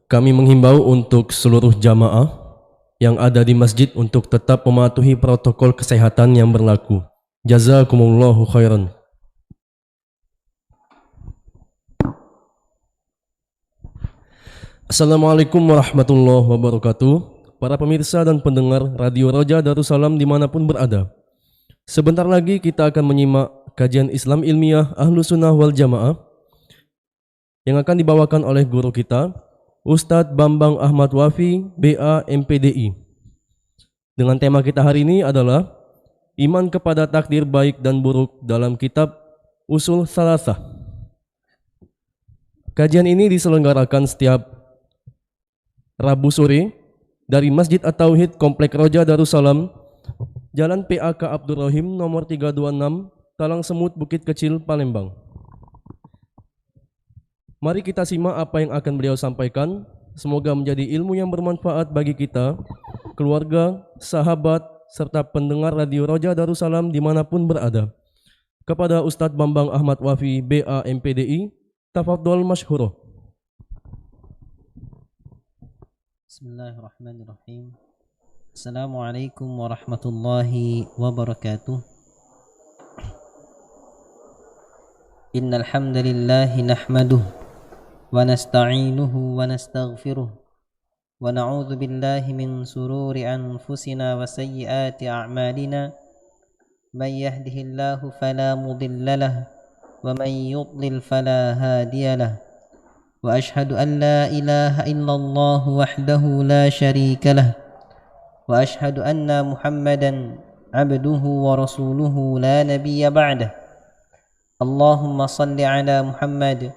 Kami menghimbau untuk seluruh jamaah yang ada di masjid untuk tetap mematuhi protokol kesehatan yang berlaku. Jazakumullahu khairan. Assalamualaikum warahmatullahi wabarakatuh. Para pemirsa dan pendengar Radio Roja Darussalam dimanapun berada. Sebentar lagi kita akan menyimak kajian Islam ilmiah Ahlus Sunnah wal Jamaah yang akan dibawakan oleh guru kita, Ustadz Bambang Ahmad Wafi, BA MPDI. Dengan tema kita hari ini adalah iman kepada takdir baik dan buruk dalam kitab Usul Salasah. Kajian ini diselenggarakan setiap Rabu sore dari Masjid At-Tauhid Komplek Roja Darussalam, Jalan PAK Abdul Rahim nomor 326, Talang Semut, Bukit Kecil, Palembang. Mari kita simak apa yang akan beliau sampaikan. Semoga menjadi ilmu yang bermanfaat bagi kita, keluarga, sahabat, serta pendengar Radio Roja Darussalam dimanapun berada. Kepada Ustadz Bambang Ahmad Wafi, BA MPDI, tafadhol masyhur. Bismillahirrahmanirrahim. Assalamualaikum warahmatullahi wabarakatuh. Innal hamdalillah nahmaduhu wa nasta'inuhu wa nastaghfiruh wa na'udzu billahi min sururi anfusina wa sayyiati a'malina. May yahdihillahu fala mudilla lahu wa may yudlil fala hadiya lahu. وأشهد أن لا إله إلا الله وحده لا شريك له وأشهد أن محمدا عبده ورسوله لا نبي بعده. اللهم صل على محمد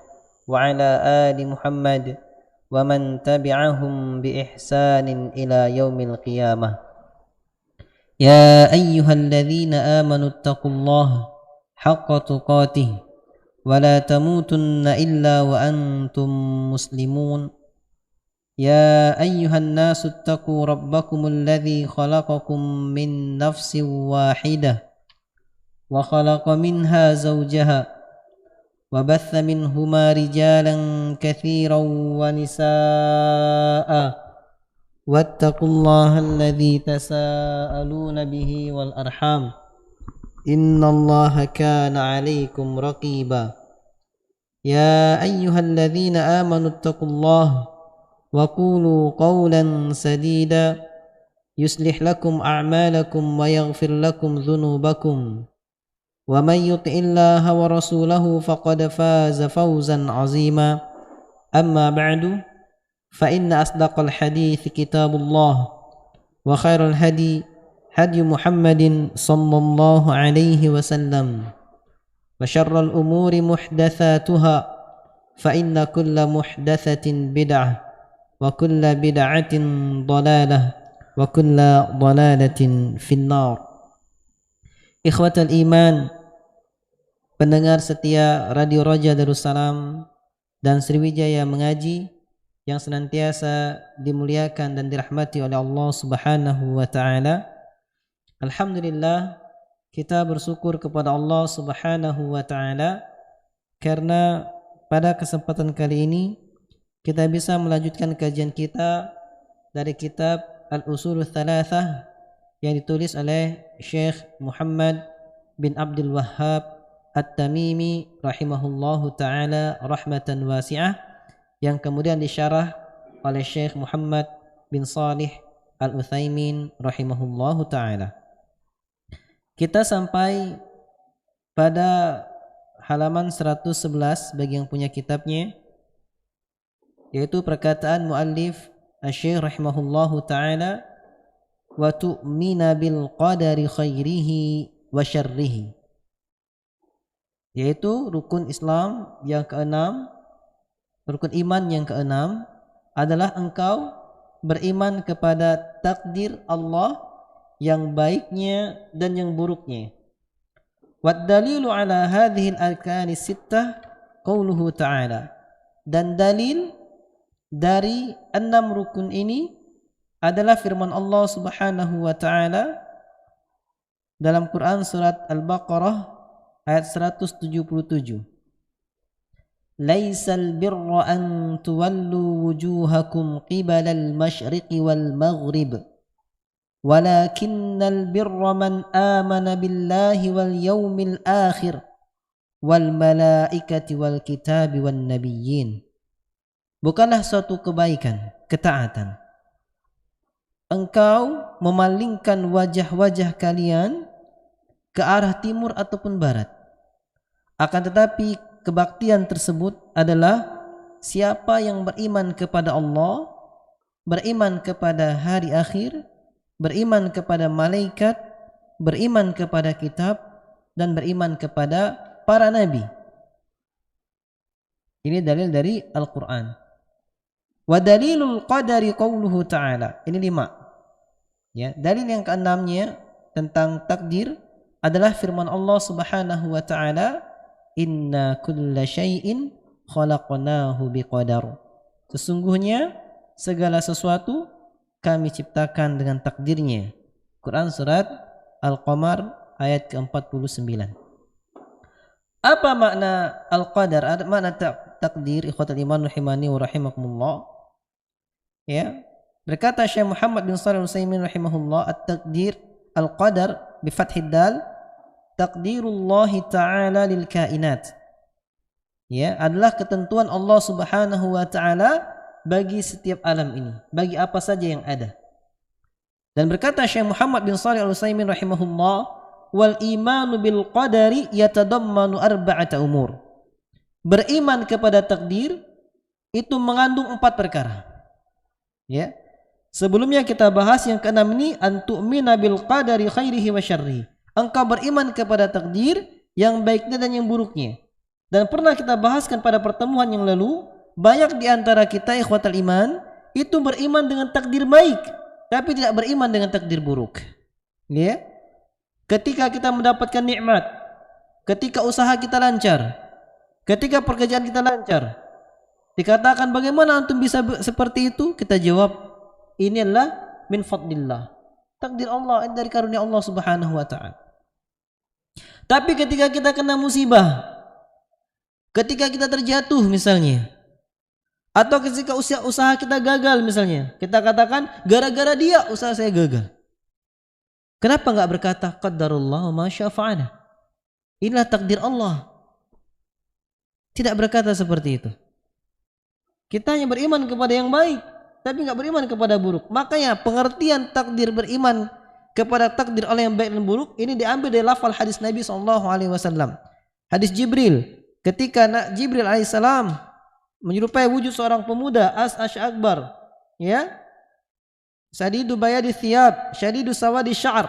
وعلى آل محمد ومن تبعهم بإحسان إلى يوم القيامة. يا أيها الذين آمنوا اتقوا الله حق تقاته ولا تموتن إلا وأنتم مسلمون. يا أيها الناس اتقوا ربكم الذي خلقكم من نفس واحدة وخلق منها زوجها وبث منهما رجالا كثيرا ونساء واتقوا الله الذي تساءلون به والأرحام إن الله كان عليكم رقيبا. يا أيها الذين آمنوا اتقوا الله وقولوا قولا سديدا يصلح لكم أعمالكم ويغفر لكم ذنوبكم ومن يطع الله ورسوله فقد فاز فوزا عظيما. أما بعد فإن أصدق الحديث كتاب الله وخير الهدي هدي محمد صلى الله عليه وسلم وشر الأمور محدثاتها فإن كل محدثة بدعة وكل بدعة ضلالة وكل ضلالة في النار. Ikhwatal iman, pendengar setia Radio Roja Darussalam dan Sriwijaya Mengaji yang senantiasa dimuliakan dan dirahmati oleh Allah Subhanahu wa taala. Alhamdulillah, kita bersyukur kepada Allah Subhanahu wa taala karena pada kesempatan kali ini kita bisa melanjutkan kajian kita dari kitab Al-Usul Tsalatsah yang ditulis oleh Syekh Muhammad bin Abdul Wahhab At-Tamimi rahimahullahu taala rahmatan wasi'ah, yang kemudian disyarah oleh Syekh Muhammad bin Shalih Al-Utsaimin rahimahullahu taala. Kita sampai pada halaman 111 bagi yang punya kitabnya, yaitu perkataan muallif Asy-Syaikh rahimahullahu taala, wa tu'mina bil qadari khairihi wa syarrihi, yaitu rukun Islam yang keenam, rukun iman yang keenam adalah engkau beriman kepada takdir Allah yang baiknya dan yang buruknya. Wad dalilu ala hadhihi al-arkani sittah qauluhu ta'ala, dan dalil dari 6 rukun ini adalah firman Allah Subhanahu wa taala dalam Quran surat Al-Baqarah ayat 177. laisal birra an tuwallu wujuhakum qibalal masyriqi wal maghrib walakinnal birra man amana billahi wal yawmil akhir wal malaikati wal kitabi wan nabiyyin. Bukanlah suatu kebaikan, ketaatan, engkau memalingkan wajah-wajah kalian ke arah timur ataupun barat. Akan tetapi kebaktian tersebut adalah siapa yang beriman kepada Allah, beriman kepada hari akhir, beriman kepada malaikat, beriman kepada kitab, dan beriman kepada para nabi. Ini dalil dari Al-Quran. Wa dalilul qadari qawluhu ta'ala. Ini 5. Ya, dalil yang keenamnya tentang takdir adalah firman Allah Subhanahu wa taala, inna kulla syai'in khalaqnahu biqadar. Sesungguhnya segala sesuatu kami ciptakan dengan takdirnya. Quran surat Al-Qamar ayat ke-49. Apa makna al-qadar? Ada makna takdir, ikhwatul iman rahimani wa rahimakumullah. Ya, berkata Syekh Muhammad bin Shalih Al-Utsaimin rahimahullah, at-takdir al-qadar bi fathid dal takdirullahi ta'ala lil kainat. Ya, adalah ketentuan Allah Subhanahu wa taala bagi setiap alam ini, bagi apa saja yang ada. Dan berkata Syekh Muhammad bin Shalih Al-Utsaimin rahimahullah, wal imanu bil qadari yatadammanu arba'ata umur. Beriman kepada takdir itu mengandung 4 perkara. Ya. Sebelumnya kita bahas yang keenam ini, antu'mina bil qadari khairihi wa syarrihi. Engkau beriman kepada takdir yang baiknya dan yang buruknya. Dan pernah kita bahaskan pada pertemuan yang lalu, banyak di antara kita ikhwatal iman itu beriman dengan takdir baik, tapi tidak beriman dengan takdir buruk. Ya. Ketika kita mendapatkan nikmat, ketika usaha kita lancar, ketika pekerjaan kita lancar, dikatakan bagaimana antum bisa seperti itu? Kita jawab, ini adalah min fadlillah, takdir Allah, dari karunia Allah Subhanahu wa taala. Tapi ketika kita kena musibah, ketika kita terjatuh misalnya, atau ketika usaha kita gagal misalnya, kita katakan gara-gara dia usaha saya gagal. Kenapa enggak berkata qadarullah wa ma syaa fa'ala? Inilah takdir Allah. Tidak berkata seperti itu. Kita hanya beriman kepada yang baik, tapi enggak beriman kepada buruk. Makanya pengertian takdir beriman kepada takdir Allah yang baik dan buruk ini diambil dari lafal hadis Nabi SAW. Hadis Jibril, ketika Jibril alaihissalam menyerupai wujud seorang pemuda As'ash Akbar, ya, sadidu bayadi thiyab, syadidu sawadi sya'r,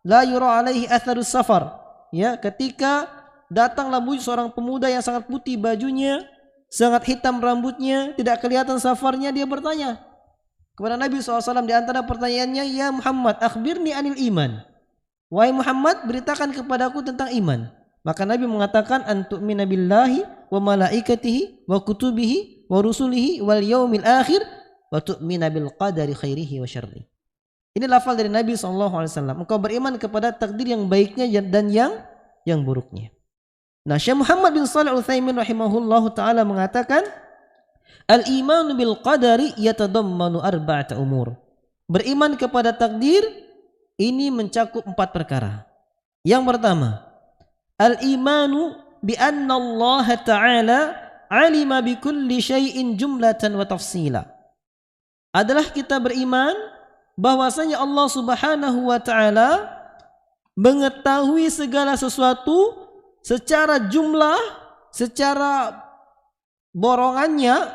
la yura alaihi atharus safar. Ya, ketika datanglah wujud seorang pemuda yang sangat putih bajunya, sangat hitam rambutnya, tidak kelihatan safarnya, dia bertanya kepada Nabi SAW, di antara pertanyaannya, ya Muhammad, akhbirni anil iman. Wahai Muhammad, beritakan kepadaku tentang iman. Maka Nabi mengatakan, antu'mina billahi wa malaikatihi wa kutubihi wa rusulihi wal yaumil akhir wa tu'mina bil qadari khairihi wa syarrihi. Ini lafal dari Nabi SAW. Engkau beriman kepada takdir yang baiknya dan yang buruknya. Nah, Syekh Muhammad bin Shalih Al-Utsaimin rahimahullahu taala mengatakan, al-imanu bil qadari yatadammanu arba'ata umur. Beriman kepada takdir ini mencakup 4 perkara. Yang pertama, al-imanu bi anna Allah ta'ala alima bi kulli syai'in jumlatan wa tafsila. Adalah kita beriman bahwasanya Allah Subhanahu wa taala mengetahui segala sesuatu secara jumlah, secara borongannya,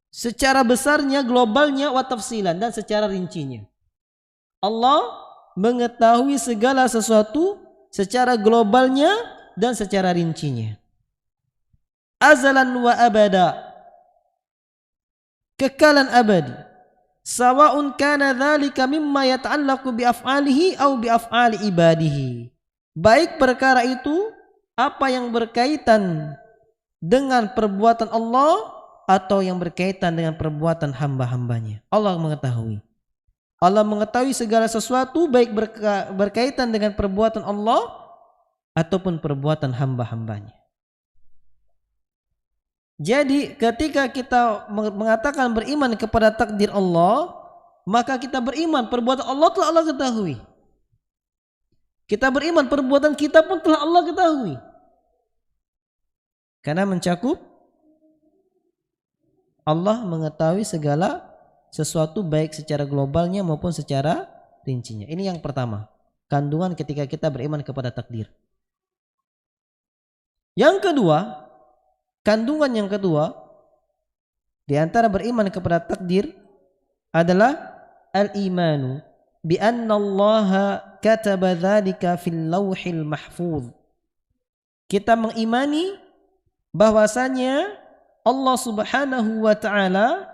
secara besarnya, globalnya, wa tafsilan, dan secara rincinya. Allah mengetahui segala sesuatu secara globalnya dan secara rincinya. Azalan wa abada, kekalan abadi. Sawa'un kana dzalika mimma yata'allaqu bi af'alihi aw bi af'ali ibadihi. Baik perkara itu apa yang berkaitan dengan perbuatan Allah atau yang berkaitan dengan perbuatan hamba-hambanya. Allah mengetahui. Allah mengetahui segala sesuatu baik berkaitan dengan perbuatan Allah ataupun perbuatan hamba-hambanya. Jadi ketika kita mengatakan beriman kepada takdir Allah, maka kita beriman perbuatan Allah telah Allah ketahui. Kita beriman perbuatan kita pun telah Allah ketahui. Karena mencakup Allah mengetahui segala sesuatu baik secara globalnya maupun secara rincinya. Ini yang pertama, kandungan ketika kita beriman kepada takdir. Yang kedua, kandungan yang kedua di antara beriman kepada takdir adalah al-imanu bi anna Allah kataba dzalika fil lauhil mahfuz. Kita mengimani bahwasanya Allah Subhanahu wa taala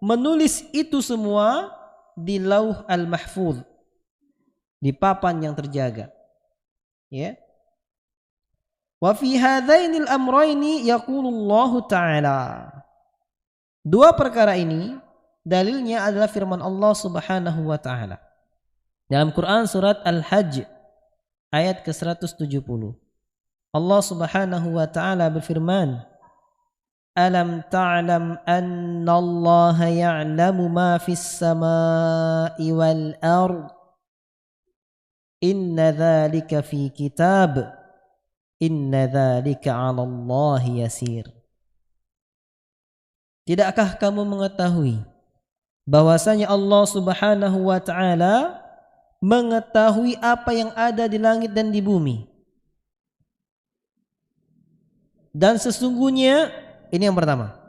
menulis itu semua di Lauh al-Mahfuz, di papan yang terjaga. Ya. Wa fi hadzainil amrayni yaqulu Allah taala. Dua perkara ini dalilnya adalah firman Allah Subhanahu wa taala. Dalam Quran surat Al-Hajj ayat ke-170. Allah Subhanahu wa taala berfirman, "Alam ta'lam anna Allah ya'lamu ma fis samai wal ard. Inna dzalika fi kitab. Inna dzalika 'ala Allah yasir." Tidakkah kamu mengetahui bahwasanya Allah Subhanahu wa taala mengetahui apa yang ada di langit dan di bumi? Dan sesungguhnya, ini yang pertama,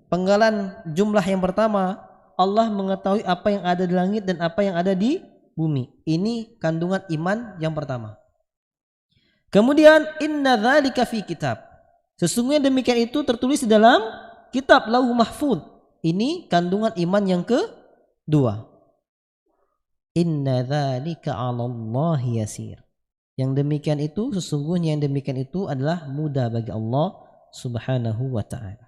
penggalan jumlah yang pertama, Allah mengetahui apa yang ada di langit dan apa yang ada di bumi. Ini kandungan iman yang pertama. Kemudian inna dzalika fi kitab. Sesungguhnya demikian itu tertulis di dalam kitab Lauh Mahfuz. Ini kandungan iman yang kedua. Inna dzalika 'ala Allah yasir. Yang demikian itu, sesungguhnya yang demikian itu adalah mudah bagi Allah Subhanahu wa ta'ala.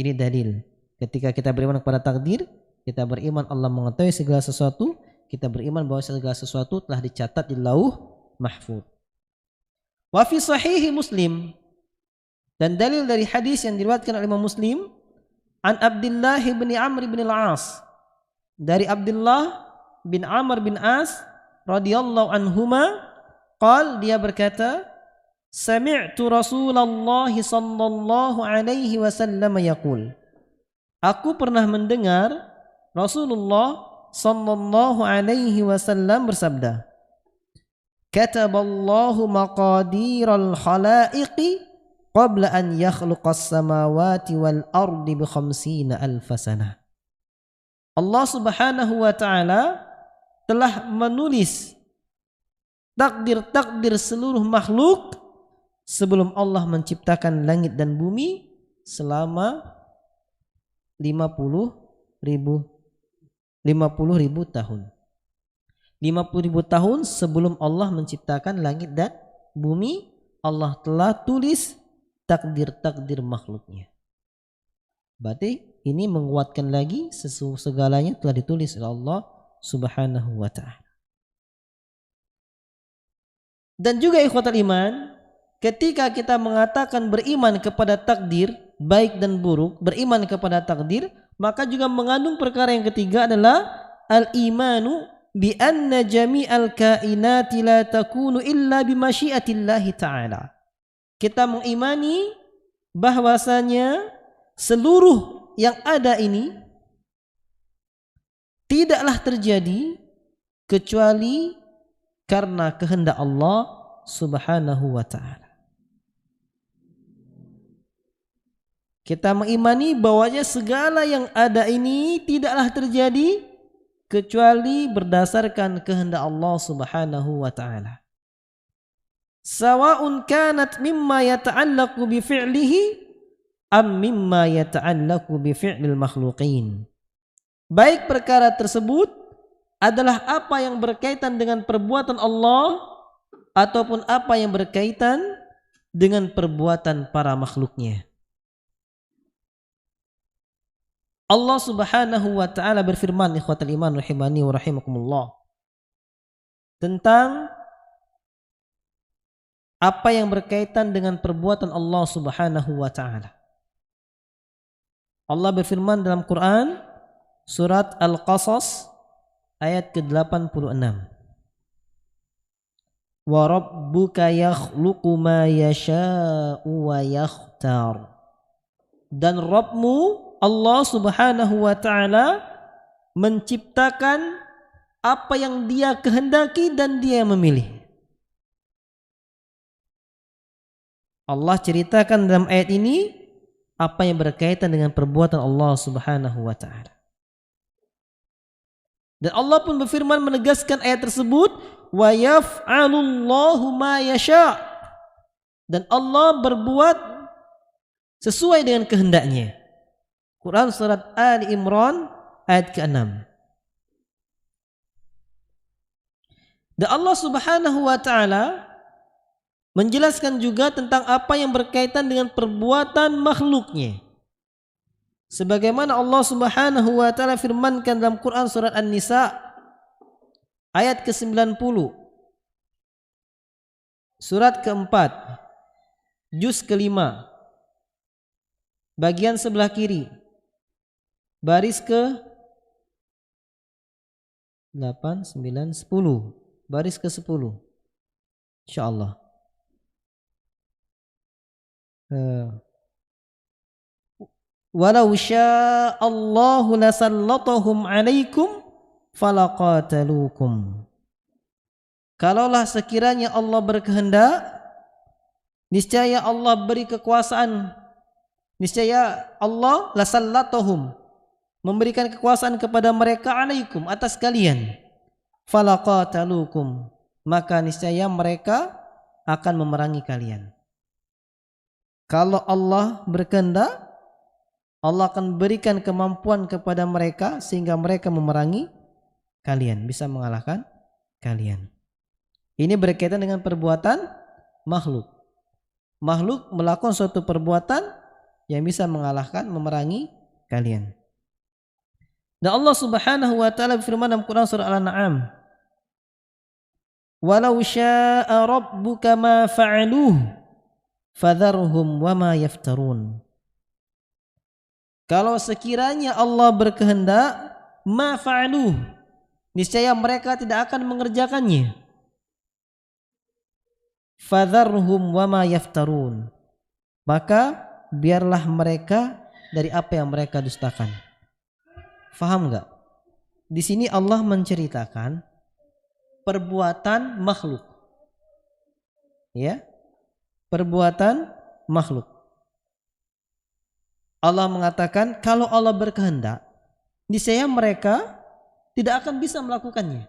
Ini dalil. Ketika kita beriman kepada takdir, kita beriman Allah mengetahui segala sesuatu, kita beriman bahwa segala sesuatu telah dicatat di Lauh Mahfuz. Wa fi sahihi Muslim, dan dalil dari hadis yang diriwayatkan oleh Imam Muslim, an Abdullah bin Amr bin Al-As, dari Abdullah bin Amr bin As radhiyallahu anhuma, dia berkata, sami'tu Rasulullah sallallahu alaihi wasallam yaqul, aku pernah mendengar Rasulullah sallallahu alaihi wasallam bersabda, kataballahu maqadiral khalaiqi qabla an yakhluqas samawati wal ardi bi 50,000 sanah. Allah Subhanahu wa taala telah menulis takdir-takdir seluruh makhluk sebelum Allah menciptakan langit dan bumi selama 50,000 tahun. 50,000 tahun sebelum Allah menciptakan langit dan bumi, Allah telah tulis takdir-takdir makhluknya. Berarti ini menguatkan lagi segalanya telah ditulis oleh Allah Subhanahu wa ta'ala. Dan juga ikhwatal iman, ketika kita mengatakan beriman kepada takdir baik dan buruk, beriman kepada takdir, maka juga mengandung perkara yang ketiga adalah al-imanu bi anna jami'al kainati la takunu illa bi masyiatillahi ta'ala. Kita mengimani bahwasanya seluruh yang ada ini tidaklah terjadi kecuali karena kehendak Allah Subhanahu wa ta'ala. Kita mengimani bahwanya segala yang ada ini tidaklah terjadi kecuali berdasarkan kehendak Allah Subhanahu wa ta'ala. Sawa'un kanat mimma yata'allaqu bi fi'lihi am mimma yata'allaqu bi fi'lil makhluqin. Baik perkara tersebut adalah apa yang berkaitan dengan perbuatan Allah ataupun apa yang berkaitan dengan perbuatan para makhluknya. Allah Subhanahu wa ta'ala berfirman, ikhwatal iman rahimani wa rahimakumullah, tentang apa yang berkaitan dengan perbuatan Allah Subhanahu wa taala. Allah berfirman dalam Quran surat Al-Qasas ayat ke-86. Wa rabbuka yakhluqu ma yasha'u wa yakhtar. Dan Rabbmu Allah Subhanahu wa taala menciptakan apa yang Dia kehendaki dan Dia yang memilih. Allah ceritakan dalam ayat ini apa yang berkaitan dengan perbuatan Allah Subhanahu wa taala. Dan Allah pun berfirman menegaskan ayat tersebut, wa yaf'alullahu ma yasha'. Dan Allah berbuat sesuai dengan kehendaknya. Quran surat Ali Imran ayat ke-6. Dan Allah Subhanahu wa taala menjelaskan juga tentang apa yang berkaitan dengan perbuatan makhluknya. Sebagaimana Allah Subhanahu wa taala firmankan dalam Quran surat An-Nisa ayat ke-90. Surat ke-4, juz ke-5, bagian sebelah kiri, baris ke-8, 9, 10, baris ke-10. Insyaallah. Walau sya'allahu lasallatahum 'alaikum falaqatalukum. Kalaulah sekiranya Allah berkehendak, niscaya Allah beri kekuasaan, niscaya Allah lasallatahum, memberikan kekuasaan kepada mereka 'alaikum, atas kalian, falaqatalukum, maka niscaya mereka akan memerangi kalian. Kalau Allah berkehendak, Allah akan berikan kemampuan kepada mereka sehingga mereka memerangi kalian, bisa mengalahkan kalian. Ini berkaitan dengan perbuatan makhluk. Makhluk melakukan suatu perbuatan yang bisa mengalahkan, memerangi kalian. Dan Allah Subhanahu wa taala berfirman dalam Quran surah Al-An'am, "Walau syaa'a rabbuka ma fa'aluhu fadharhum wama yaftarun." Kalau sekiranya Allah berkehendak, ma fa'aluh, niscaya mereka tidak akan mengerjakannya. Fadharhum wama yaftarun, maka biarlah mereka dari apa yang mereka dustakan. Faham enggak? Di sini Allah menceritakan perbuatan makhluk. Ya. Perbuatan makhluk. Allah mengatakan kalau Allah berkehendak, niscaya mereka tidak akan bisa melakukannya.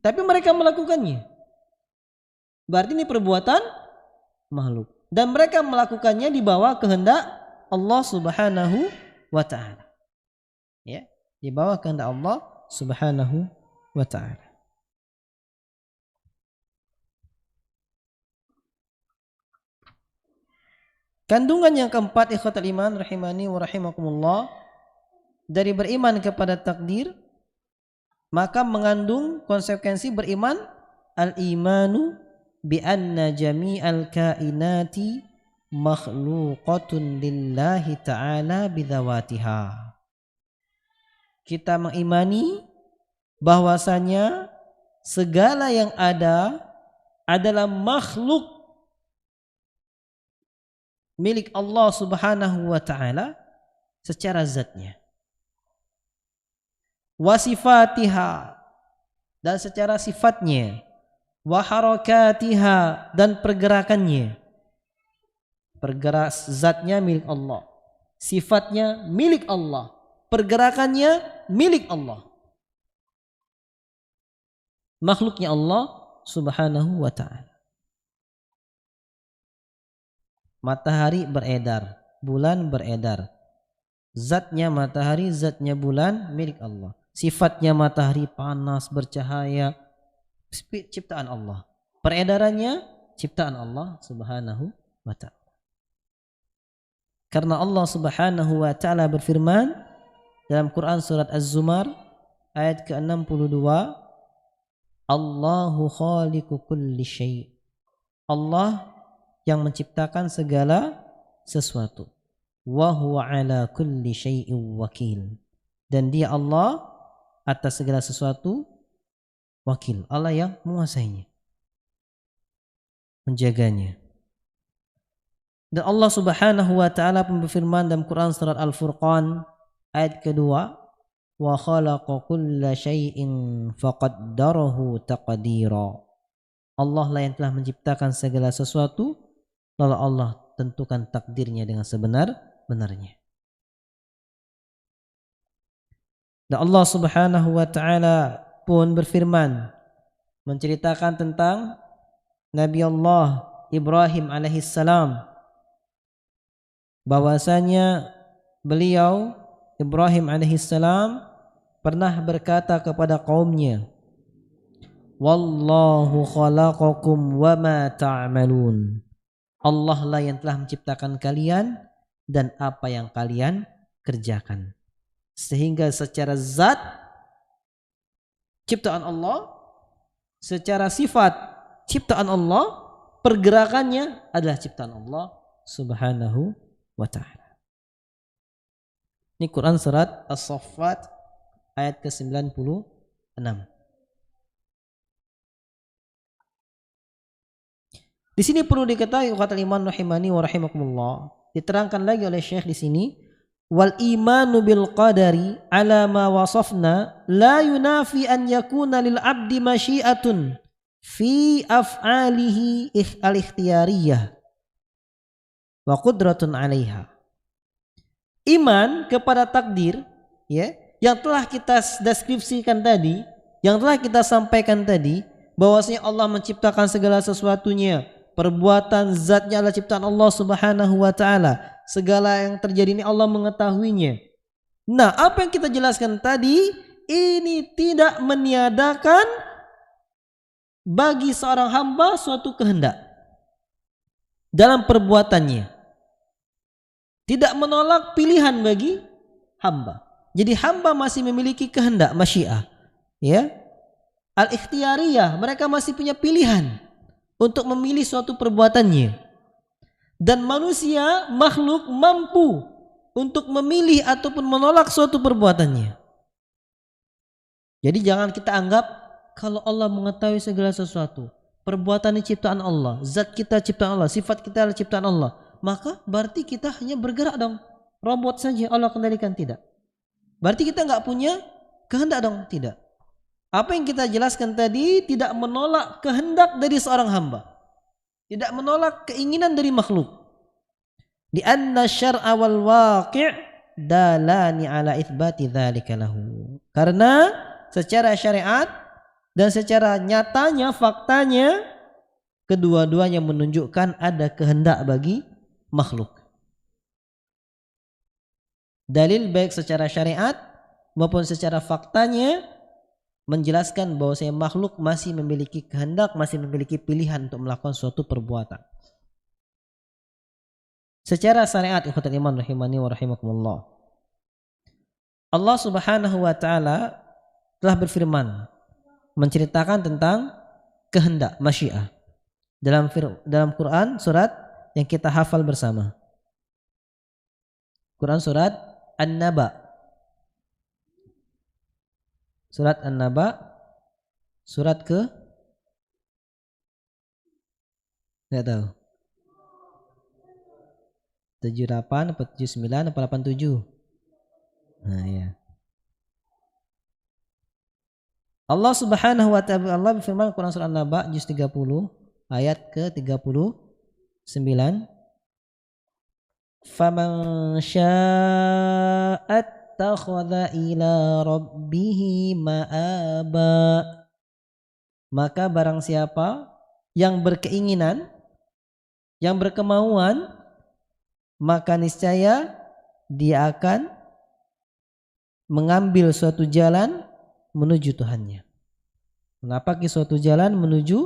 Tapi mereka melakukannya. Berarti ini perbuatan makhluk. Dan mereka melakukannya di bawah kehendak Allah Subhanahu wa taala. Ya, di bawah kehendak Allah Subhanahu wa taala. Kandungan yang keempat, ikhwatal iman rahimani wa rahimakumullah, dari beriman kepada takdir, maka mengandung konsekuensi beriman al-imanu bi anna jami'al kainati makhluqatun lillahi ta'ala bidzawatiha. Kita mengimani bahwasanya segala yang ada adalah makhluk milik Allah Subhanahu wa taala secara zatnya. Wa sifatiha, dan secara sifatnya. Wa harakatiha, dan pergerakannya. Pergerak zatnya milik Allah, sifatnya milik Allah, pergerakannya milik Allah. Makhluknya Allah Subhanahu wa taala. Matahari beredar, bulan beredar. Zatnya matahari, zatnya bulan milik Allah. Sifatnya matahari panas, bercahaya, ciptaan Allah. Peredarannya ciptaan Allah Subhanahu wa ta'ala. Karena Allah Subhanahu wa ta'ala berfirman dalam Quran surat Az-Zumar ayat ke-62, Allahu khaliqu kulli syai'. Allah yang menciptakan segala sesuatu. Wa huwa ala kulli syai'in wakil. Dan dia Allah atas segala sesuatu wakil. Allah yang menguasainya, menjaganya. Dan Allah Subhanahu wa taala pun berfirman dalam Quran surat Al-Furqan ayat kedua, wa khalaqa kulla syai'in faqaddarahu taqdira. Allah lah yang telah menciptakan segala sesuatu, lalu Allah tentukan takdirnya dengan sebenar-benarnya. Dan Allah Subhanahu wa taala pun berfirman menceritakan tentang Nabi Allah Ibrahim alaihissalam, bahwasanya beliau Ibrahim alaihissalam pernah berkata kepada kaumnya, wallahu khalaqakum wa ma ta'malun. Allah lah yang telah menciptakan kalian dan apa yang kalian kerjakan. Sehingga secara zat ciptaan Allah, secara sifat ciptaan Allah, pergerakannya adalah ciptaan Allah Subhanahu wa ta'ala. Ini Quran surat As-Saffat ayat ke-96. Di sini perlu diketahui kata iman rahimani wa rahimakumullah, diterangkan lagi oleh Syekh di sini, wal imanu bil qadari ala ma wasafna la yunafi an yakuna lil abdi masyiatun fi af'alihi al-ikhtiyariyah wa qudratun 'alaiha. Iman kepada takdir, ya, yang telah kita deskripsikan tadi, yang telah kita sampaikan tadi, bahwasanya Allah menciptakan segala sesuatunya, perbuatan zatnya adalah ciptaan Allah Subhanahu wa taala, segala yang terjadi ini Allah mengetahuinya. Nah, apa yang kita jelaskan tadi ini tidak meniadakan bagi seorang hamba suatu kehendak dalam perbuatannya, tidak menolak pilihan bagi hamba. Jadi hamba masih memiliki kehendak, masyiah, ya, al-ikhtiyariyah, mereka masih punya pilihan untuk memilih suatu perbuatannya. Dan manusia makhluk mampu untuk memilih ataupun menolak suatu perbuatannya. Jadi jangan kita anggap kalau Allah mengetahui segala sesuatu, perbuatan ini ciptaan Allah, zat kita ciptaan Allah, sifat kita adalah ciptaan Allah, maka berarti kita hanya bergerak dong, robot saja Allah kendalikan. Tidak. Berarti kita nggak punya kehendak dong. Tidak. Apa yang kita jelaskan tadi tidak menolak kehendak dari seorang hamba, tidak menolak keinginan dari makhluk. Di anna syar'a wal waqi' dalani ala itsbati dzalika lahu. Karena secara syariat dan secara nyatanya, faktanya, kedua-duanya menunjukkan ada kehendak bagi makhluk. Dalil baik secara syariat maupun secara faktanya menjelaskan bahwa makhluk masih memiliki kehendak, masih memiliki pilihan untuk melakukan suatu perbuatan. Secara syariat, ikhwatul iman rahimani wa rahimakumullah, Allah Subhanahu wa taala telah berfirman menceritakan tentang kehendak, masyiah, dalam Quran surat yang kita hafal bersama. Quran surat An-Naba. Surat An-Naba, surat ke? Tidak tahu. 78, 79, 87. Nah, ya. Allah Subhanahu wa ta'ala Allah berfirman Quran surah An-Naba juz 30 ayat ke-39. Faman syaa'a attakhadha ila rabbihi ma'aba. Maka barang siapa yang berkeinginan, yang berkemauan, maka niscaya dia akan mengambil suatu jalan menuju Tuhannya. Menapaki suatu jalan menuju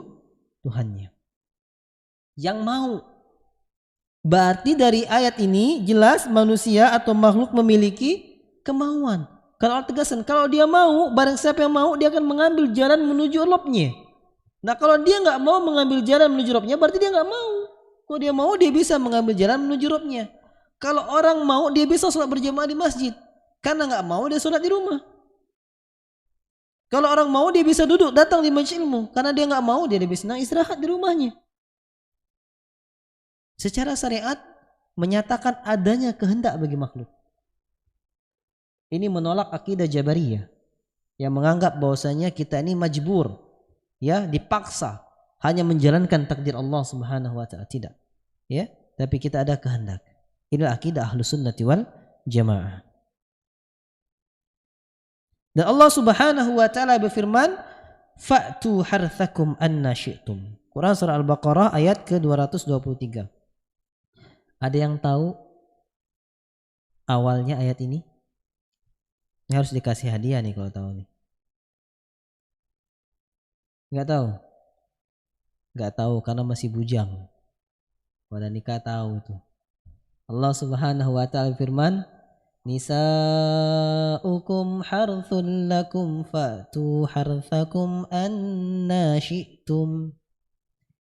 Tuhannya. Yang mau. Berarti dari ayat ini jelas manusia atau makhluk memiliki kemauan. Kalau Allah tegaskan, kalau dia mau, barang siapa yang mau, dia akan mengambil jalan menuju Rabbnya. Nah, kalau dia nggak mau mengambil jalan menuju Rabbnya, berarti dia nggak mau. Kalau dia mau, dia bisa mengambil jalan menuju Rabbnya. Kalau orang mau, dia bisa sholat berjamaah di masjid. Karena nggak mau, dia sholat di rumah. Kalau orang mau, dia bisa duduk datang di majelis ilmu. Karena dia nggak mau, dia lebih senang istirahat di rumahnya. Secara syariat menyatakan adanya kehendak bagi makhluk. Ini menolak akidah Jabariyah yang menganggap bahwasanya kita ini majbur, ya, dipaksa hanya menjalankan takdir Allah Subhanahu wa taala. Tidak. Ya, tapi kita ada kehendak. Inilah akidah Ahlus Sunnati wal Jamaah. Dan Allah Subhanahu wa taala berfirman, "Fa'tu harthakum anna syi'tum." Quran surah Al-Baqarah ayat ke-223. Ada yang tahu awalnya ayat ini? Ini harus dikasih hadiah nih kalau tahu nih. Enggak tahu? Enggak tahu karena masih bujang. Pada nikah tahu itu. Allah Subhanahu wa taala firman, "Nisa'ukum harthul lakum fa'tu harthakum anna syi'tum."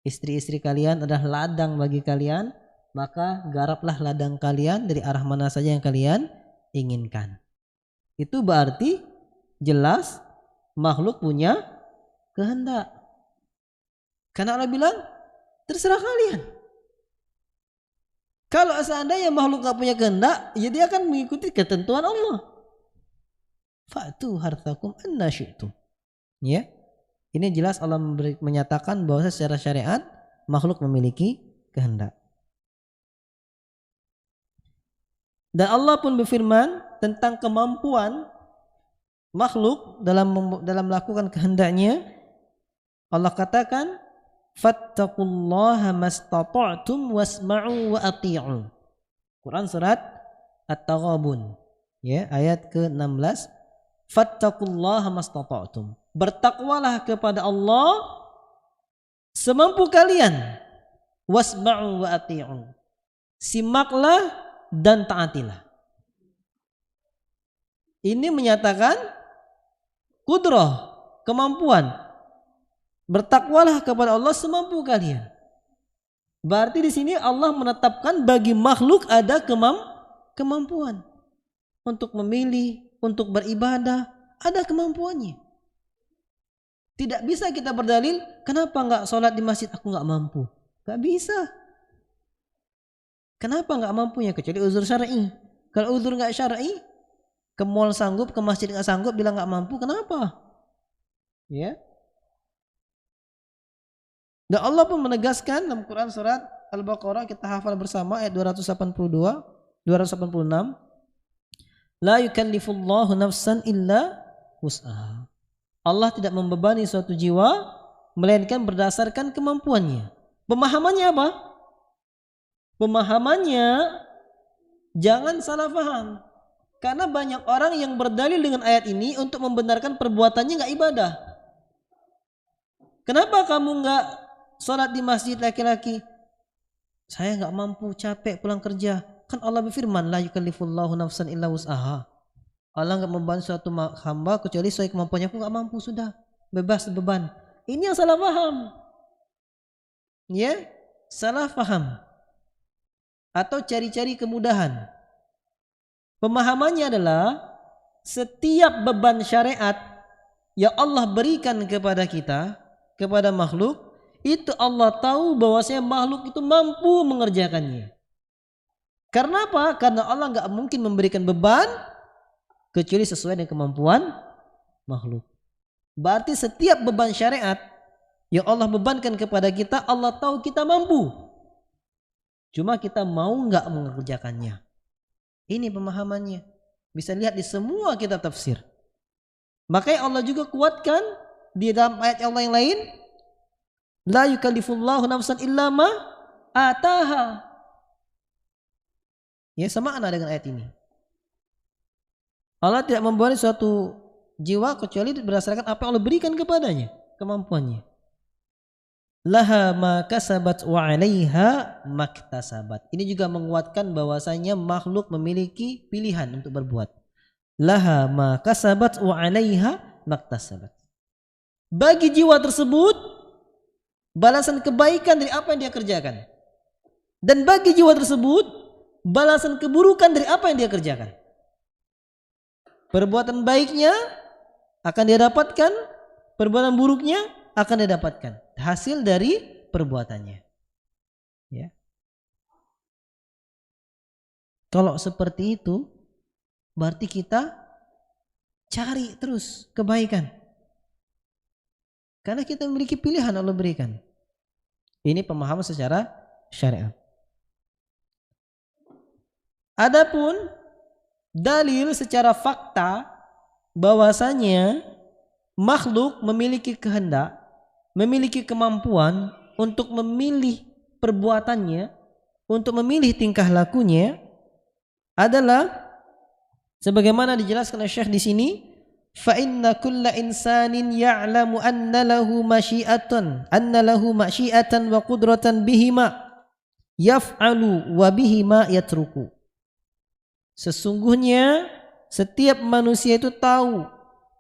Istri-istri kalian adalah ladang bagi kalian, maka garaplah ladang kalian dari arah mana saja yang kalian inginkan. Itu berarti jelas makhluk punya kehendak. Karena Allah bilang, terserah kalian. Kalau seandainya makhluk gak punya kehendak, ya dia akan mengikuti ketentuan Allah. Fa'tu harthakum anna syi'tum. Ya. Ini jelas Allah menyatakan bahwa secara syariat makhluk memiliki kehendak. Dan Allah pun berfirman tentang kemampuan makhluk dalam melakukan kehendaknya. Allah katakan, "Fattaqullaha mastata'tum wasma'u wa ati'u." Quran surat At-Taghabun, ya, ayat ke-16. Fattaqullaha mastata'tum. Bertakwalah kepada Allah semampu kalian. Wasma'u wa ati'u. Simaklah dan taatilah. Ini menyatakan kudrah, kemampuan. Bertakwalah kepada Allah semampu kalian. Berarti di sini Allah menetapkan bagi makhluk ada kemampuan untuk memilih, untuk beribadah, ada kemampuannya. Tidak bisa kita berdalil, kenapa enggak sholat di masjid, aku enggak mampu. Enggak bisa. Kenapa enggak mampunya? Kecuali uzur syar'i. Kalau uzur enggak syar'i, ke mall sanggup, ke masjid enggak sanggup, bilang enggak mampu, kenapa? Ya. Dan Allah pun menegaskan dalam Quran surat Al-Baqarah, kita hafal bersama ayat 282, 286. La yukallifullahu nafsan illa wus'aha. Allah tidak membebani suatu jiwa melainkan berdasarkan kemampuannya. Pemahamannya apa? Pemahamannya jangan salah paham. Karena banyak orang yang berdalil dengan ayat ini untuk membenarkan perbuatannya enggak ibadah. Kenapa kamu enggak sholat di masjid laki-laki? Saya enggak mampu, capek pulang kerja. Kan Allah berfirman, la yukallifullahu nafsan illa wus'aha. Allah enggak membantu suatu hamba kecuali sesuai kemampuannya. Aku enggak mampu, sudah bebas beban. Ini yang salah paham. Ya, salah paham. Atau cari-cari kemudahan. Pemahamannya adalah setiap beban syariat yang Allah berikan kepada kita, kepada makhluk, itu Allah tahu bahwasanya makhluk itu mampu mengerjakannya. Karena apa? Karena Allah enggak mungkin memberikan beban kecuali sesuai dengan kemampuan makhluk. Berarti setiap beban syariat yang Allah bebankan kepada kita, Allah tahu kita mampu. Cuma kita mau enggak mengerjakannya. Ini pemahamannya. Bisa lihat di semua kitab tafsir. Makanya Allah juga kuatkan di dalam ayat Allah yang lain, la yukallifullahu nafsan illa ma ataha. Ya, sama dengan ayat ini. Allah tidak membebani suatu jiwa kecuali berdasarkan apa yang Allah berikan kepadanya, kemampuannya. Laha ma kasabat wa 'alaiha maktasabat. Ini juga menguatkan bahwasanya makhluk memiliki pilihan untuk berbuat. Laha ma kasabat wa 'alaiha maktasabat. Bagi jiwa tersebut balasan kebaikan dari apa yang dia kerjakan. Dan bagi jiwa tersebut balasan keburukan dari apa yang dia kerjakan. Perbuatan baiknya akan dia dapatkan, perbuatan buruknya akan dia dapatkan hasil dari perbuatannya. Ya. Kalau seperti itu, berarti kita cari terus kebaikan. Karena kita memiliki pilihan Allah berikan. Ini pemahaman secara syariat. Adapun dalil secara fakta bahwasanya makhluk memiliki kehendak, memiliki kemampuan untuk memilih perbuatannya, untuk memilih tingkah lakunya adalah sebagaimana dijelaskan oleh Syekh di sini, fa inna kulla insanin ya'lamu anna lahu masyiatan wa qudratan bihima yaf'alu wa bihima yatruku. Sesungguhnya setiap manusia itu tahu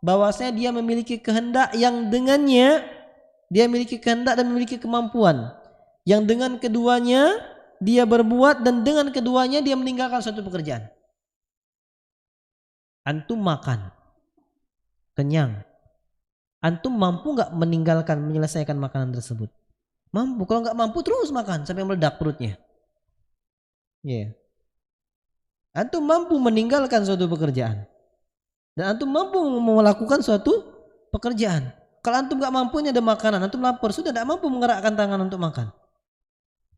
bahwasanya dia memiliki kehendak yang dengannya dia memiliki kehendak dan memiliki kemampuan yang dengan keduanya dia berbuat dan dengan keduanya dia meninggalkan suatu pekerjaan. Antum makan kenyang, antum mampu nggak menyelesaikan makanan tersebut? Mampu. Kalau nggak mampu terus makan sampai meledak perutnya. Ya. Antum mampu meninggalkan suatu pekerjaan dan antum mampu melakukan suatu pekerjaan. Kalau antum nggak mampu, ini ada makanan, antum lapar, sudah tidak mampu menggerakkan tangan untuk makan.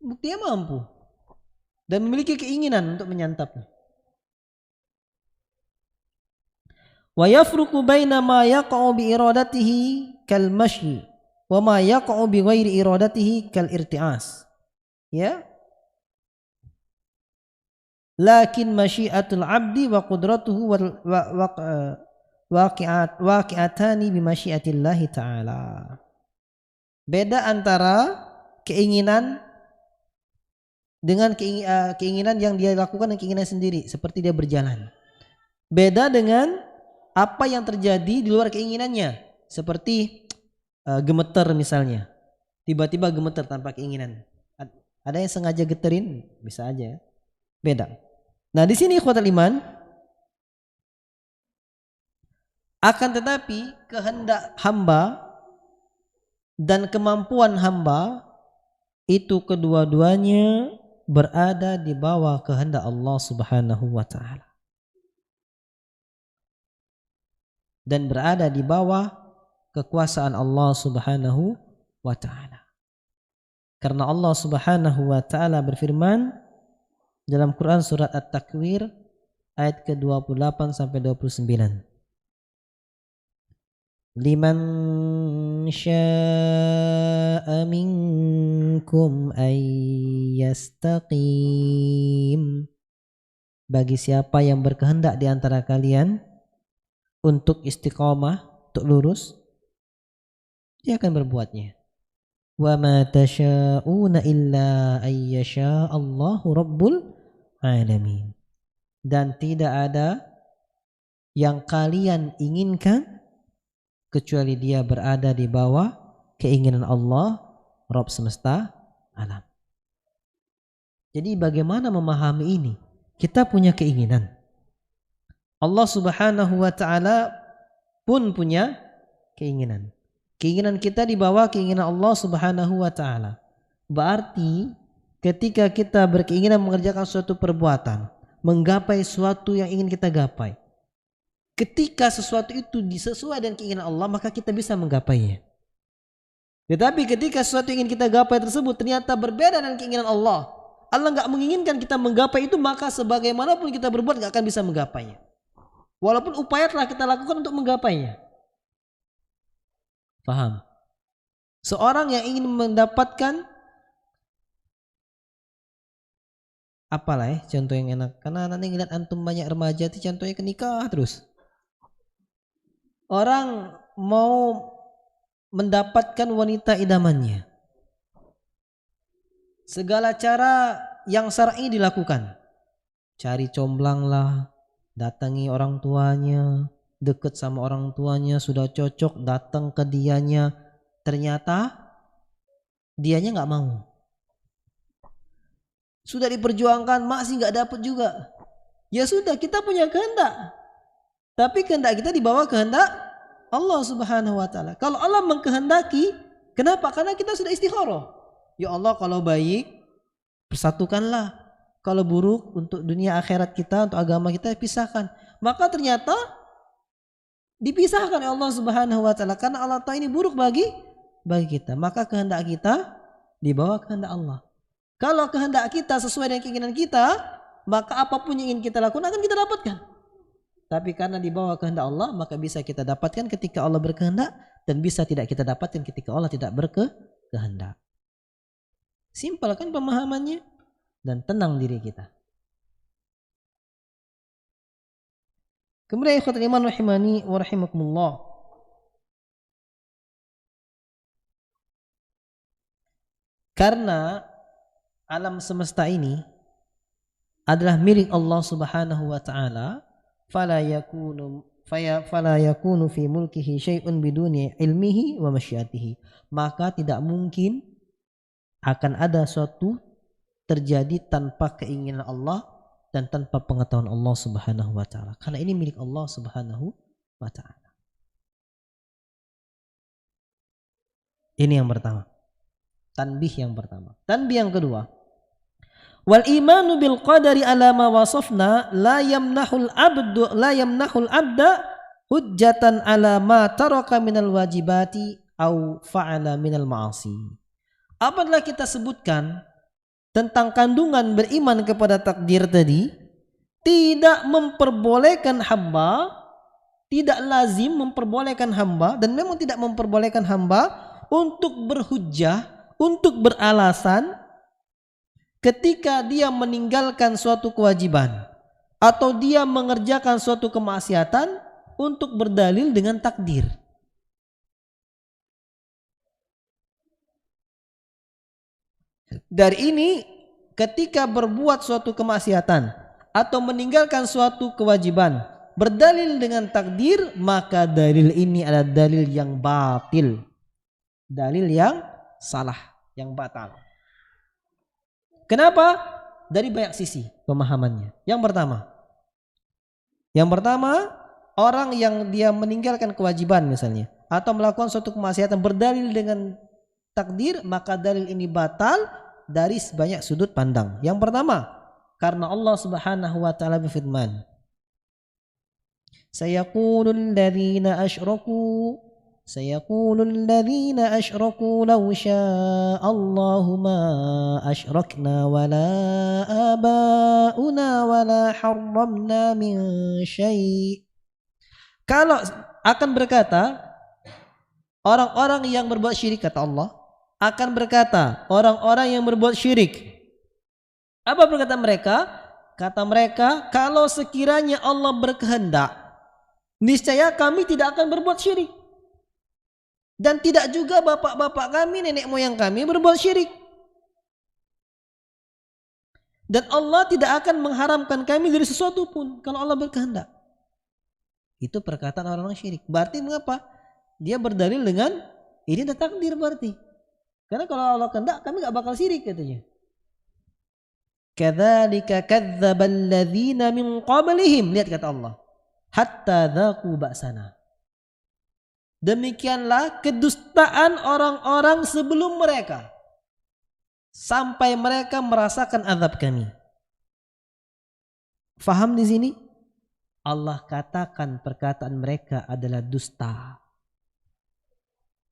Buktinya mampu dan memiliki keinginan untuk menyantapnya. Wa yafruqu baina ma yaqa'u bi iradatihi kal masyi wa ma yaqa'u bi ghairi iradatihi kal irti'as. Ya. Lakin masyiatul abdi wa qudratuhu waqi'atani bi masyiatillahi ta'ala. Beda antara keinginan dengan keinginan yang dia lakukan dan keinginan sendiri seperti dia berjalan. Beda dengan apa yang terjadi di luar keinginannya seperti gemeter misalnya. Tiba-tiba gemeter tanpa keinginan. Ada yang sengaja geterin, bisa aja. Beda. Nah, di sini ikhwatul iman, akan tetapi kehendak hamba dan kemampuan hamba itu kedua-duanya berada di bawah kehendak Allah Subhanahu wa taala. Dan berada di bawah kekuasaan Allah Subhanahu wa taala. Karena Allah Subhanahu wa taala berfirman dalam Quran surat At-Takwir ayat ke-28 sampai 29. Liman syaa'a minkum ayyastaqim. Bagi siapa yang berkehendak di antara kalian untuk istiqamah, untuk lurus, dia akan berbuatnya. Wa ma tasyauna illa ayyasha Allahu rabbul alamin. Dan tidak ada yang kalian inginkan kecuali dia berada di bawah keinginan Allah, Rabb semesta alam. Jadi bagaimana memahami ini? Kita punya keinginan. Allah Subhanahu wa taala pun punya keinginan. Keinginan kita di bawah keinginan Allah Subhanahu wa taala. Berarti ketika kita berkeinginan mengerjakan suatu perbuatan, menggapai suatu yang ingin kita gapai, ketika sesuatu itu sesuai dengan keinginan Allah, maka kita bisa menggapainya. Tetapi ketika sesuatu yang ingin kita gapai tersebut ternyata berbeda dengan keinginan Allah, Allah nggak menginginkan kita menggapai itu, maka sebagaimanapun kita berbuat nggak akan bisa menggapainya. Walaupun upaya telah kita lakukan untuk menggapainya. Paham? Seorang yang ingin mendapatkan apalah contoh yang enak, karena nanti ngeliat antum banyak remaja itu contohnya ke nikah terus. Orang mau mendapatkan wanita idamannya, segala cara yang syar'i dilakukan. Cari comblang lah, datangi orang tuanya, deket sama orang tuanya, sudah cocok, datang ke dianya, ternyata dianya nggak mau. Sudah diperjuangkan masih nggak dapat juga. Ya sudah, kita punya kehendak. Tapi kehendak kita dibawa kehendak Allah Subhanahu wa taala. Kalau Allah mengkehendaki, kenapa? Karena kita sudah istikharah. Ya Allah, kalau baik persatukanlah. Kalau buruk untuk dunia akhirat kita, untuk agama kita pisahkan. Maka ternyata dipisahkan oleh Allah Subhanahu wa taala karena Allah tahu ini buruk bagi kita. Maka kehendak kita dibawa kehendak Allah. Kalau kehendak kita sesuai dengan keinginan kita, maka apapun yang ingin kita lakukan akan kita dapatkan. Tapi karena dibawa kehendak Allah, maka bisa kita dapatkan ketika Allah berkehendak dan bisa tidak kita dapatkan ketika Allah tidak berkehendak. Simpel kan pemahamannya? Dan tenang diri kita. Kemudian ikhwatul iman rahimani wa rahimakumullah. Karena alam semesta ini adalah milik Allah Subhanahu wa taala, fala yakunu fi mulkihi syai'un biduni ilmihi wa masyiatihi. Maka tidak mungkin akan ada suatu terjadi tanpa keinginan Allah dan tanpa pengetahuan Allah Subhanahu wa taala. Karena ini milik Allah Subhanahu wa taala. Ini yang pertama. Tanbih yang pertama. Tanbih yang kedua. Wal imanu bil qadari ala ma wasafna la yamnahul abda hujjatan ala ma taraka minal wajibati au fa'ala minal ma'asi. Apabila kita sebutkan tentang kandungan beriman kepada takdir tadi, tidak memperbolehkan hamba, tidak lazim memperbolehkan hamba, dan memang tidak memperbolehkan hamba untuk berhujjah, untuk beralasan ketika dia meninggalkan suatu kewajiban atau dia mengerjakan suatu kemaksiatan untuk berdalil dengan takdir. Dari ini, ketika berbuat suatu kemaksiatan atau meninggalkan suatu kewajiban berdalil dengan takdir, maka dalil ini adalah dalil yang batil, dalil yang salah, yang batal. Kenapa? Dari banyak sisi pemahamannya. Yang pertama, orang yang dia meninggalkan kewajiban misalnya atau melakukan suatu kemaksiatan berdalil dengan takdir, maka dalil ini batal dari sebanyak sudut pandang. Yang pertama, karena Allah Subhanahu wa taala berfirman, Sayaqulul ladzina asyraku law sya'allahu ma asyrakna wala abauna wala harramna min syai'. Kalau akan berkata orang-orang yang berbuat syirik, kata Allah, akan berkata orang-orang yang berbuat syirik. Apa perkataan mereka? Kata mereka, kalau sekiranya Allah berkehendak, niscaya kami tidak akan berbuat syirik. Dan tidak juga bapak-bapak kami, nenek moyang kami berbuat syirik. Dan Allah tidak akan mengharamkan kami dari sesuatu pun kalau Allah berkehendak. Itu perkataan orang-orang syirik. Berarti mengapa? Dia berdalil dengan ini adalah takdir berarti. Karena kalau Allah kehendak kami gak bakal syirik katanya. Kadzalika kadzdzabal ladzina min qablihim. Lihat kata Allah. Hatta dzaqu ba'sana. Demikianlah kedustaan orang-orang sebelum mereka sampai mereka merasakan azab kami. Faham di sini? Allah katakan perkataan mereka adalah dusta.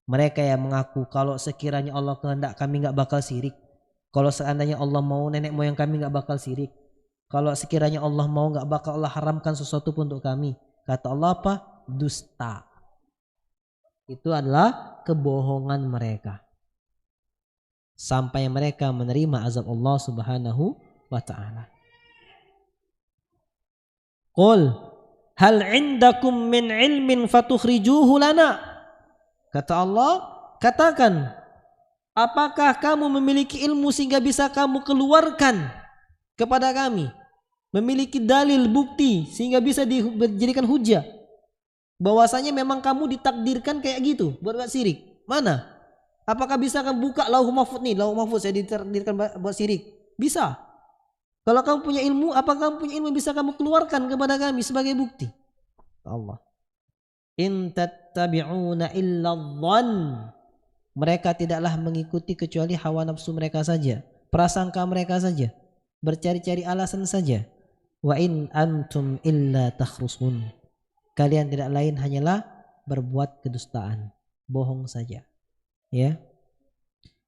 Mereka yang mengaku kalau sekiranya Allah kehendak kami gak bakal syirik. Kalau seandainya Allah mau, nenek moyang kami gak bakal syirik. Kalau sekiranya Allah mau, gak bakal Allah haramkan sesuatu pun untuk kami. Kata Allah apa? Dusta. Itu adalah kebohongan mereka. Sampai mereka menerima azab Allah Subhanahu wa ta'ala. Qul hal indakum min ilmin fatukhrijuhu lana. Kata Allah, katakan, apakah kamu memiliki ilmu sehingga bisa kamu keluarkan kepada kami? Memiliki dalil, bukti sehingga bisa dijadikan hujah bahwasanya memang kamu ditakdirkan kayak gitu buat syirik. Mana? Apakah bisa kamu buka lauh mahfuz nih, lauh mahfuz saya ditakdirkan buat syirik? Bisa. Kalau kamu punya ilmu, apa kamu punya ilmu bisa kamu keluarkan kepada kami sebagai bukti? Allah. In tattabi'una illa dhann. Mereka tidaklah mengikuti kecuali hawa nafsu mereka saja, prasangka mereka saja, bercari-cari alasan saja. Wa in antum illa takhrusun. Kalian tidak lain hanyalah berbuat kedustaan, bohong saja. Ya.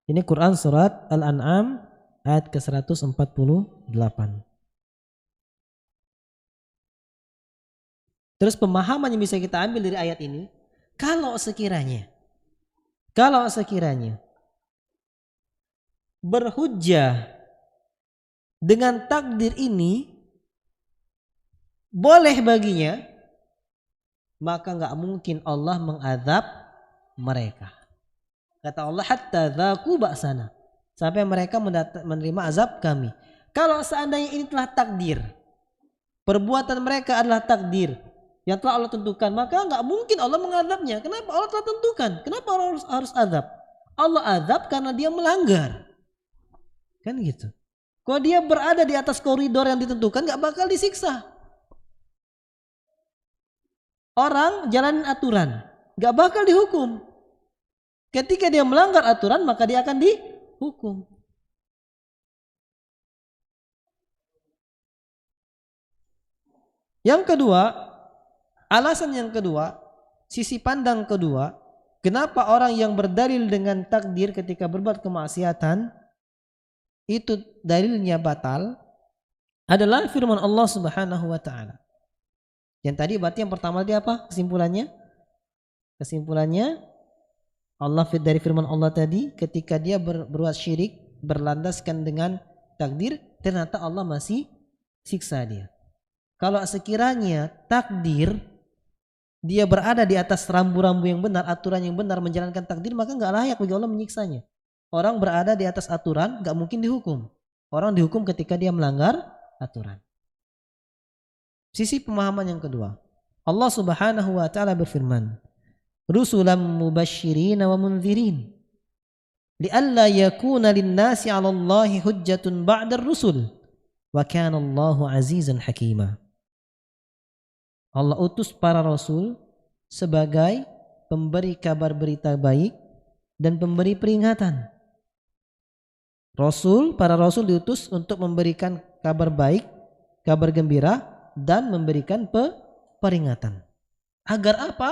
Ini Quran surat Al-An'am ayat ke-148. Terus pemahaman yang bisa kita ambil dari ayat ini, kalau sekiranya berhujjah dengan takdir ini boleh baginya, maka nggak mungkin Allah mengadab mereka. Kata Allah, hatta dzaku ba'sana, sampai mereka menerima azab kami. Kalau seandainya ini telah takdir, perbuatan mereka adalah takdir yang telah Allah tentukan, maka nggak mungkin Allah mengadabnya. Kenapa? Allah telah tentukan. Kenapa Allah harus azab? Allah azab karena dia melanggar. Kan gitu. Kalau dia berada di atas koridor yang ditentukan, nggak bakal disiksa. Orang jalanin aturan, nggak bakal dihukum. Ketika dia melanggar aturan, maka dia akan dihukum. Yang kedua, alasan yang kedua, sisi pandang kedua, kenapa orang yang berdalil dengan takdir ketika berbuat kemaksiatan itu dalilnya batal, adalah firman Allah Subhanahu wa taala. Yang tadi berarti yang pertama tadi apa kesimpulannya? Kesimpulannya Allah dari firman Allah tadi, ketika dia berbuat syirik berlandaskan dengan takdir, ternyata Allah masih siksa dia. Kalau sekiranya takdir dia berada di atas rambu-rambu yang benar, aturan yang benar, menjalankan takdir, maka nggak layak bagi Allah menyiksanya. Orang berada di atas aturan nggak mungkin dihukum. Orang dihukum ketika dia melanggar aturan. Sisi pemahaman yang kedua, Allah Subhanahu wa taala berfirman, rusulan mubasysyirin wa mundzirin li'alla yakuna lin-nasi 'ala Allahi hujjatun ba'da ar-rusul wa kana Allahu 'azizan hakima. Allah utus para rasul sebagai pemberi kabar berita baik dan pemberi peringatan. Para rasul diutus untuk memberikan kabar baik, kabar gembira, dan memberikan peringatan. Agar apa?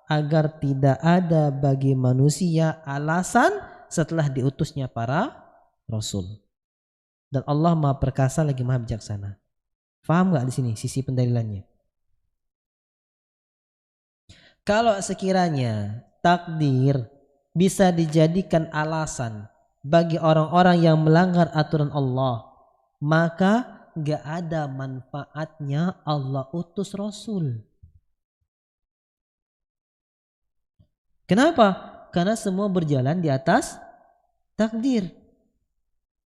Agar tidak ada bagi manusia alasan setelah diutusnya para rasul. Dan Allah Maha Perkasa lagi Maha Bijaksana. Faham gak di sini sisi pendalilannya? Kalau sekiranya takdir bisa dijadikan alasan bagi orang-orang yang melanggar aturan Allah, maka gak ada manfaatnya Allah utus Rasul. Kenapa? Karena semua berjalan di atas takdir.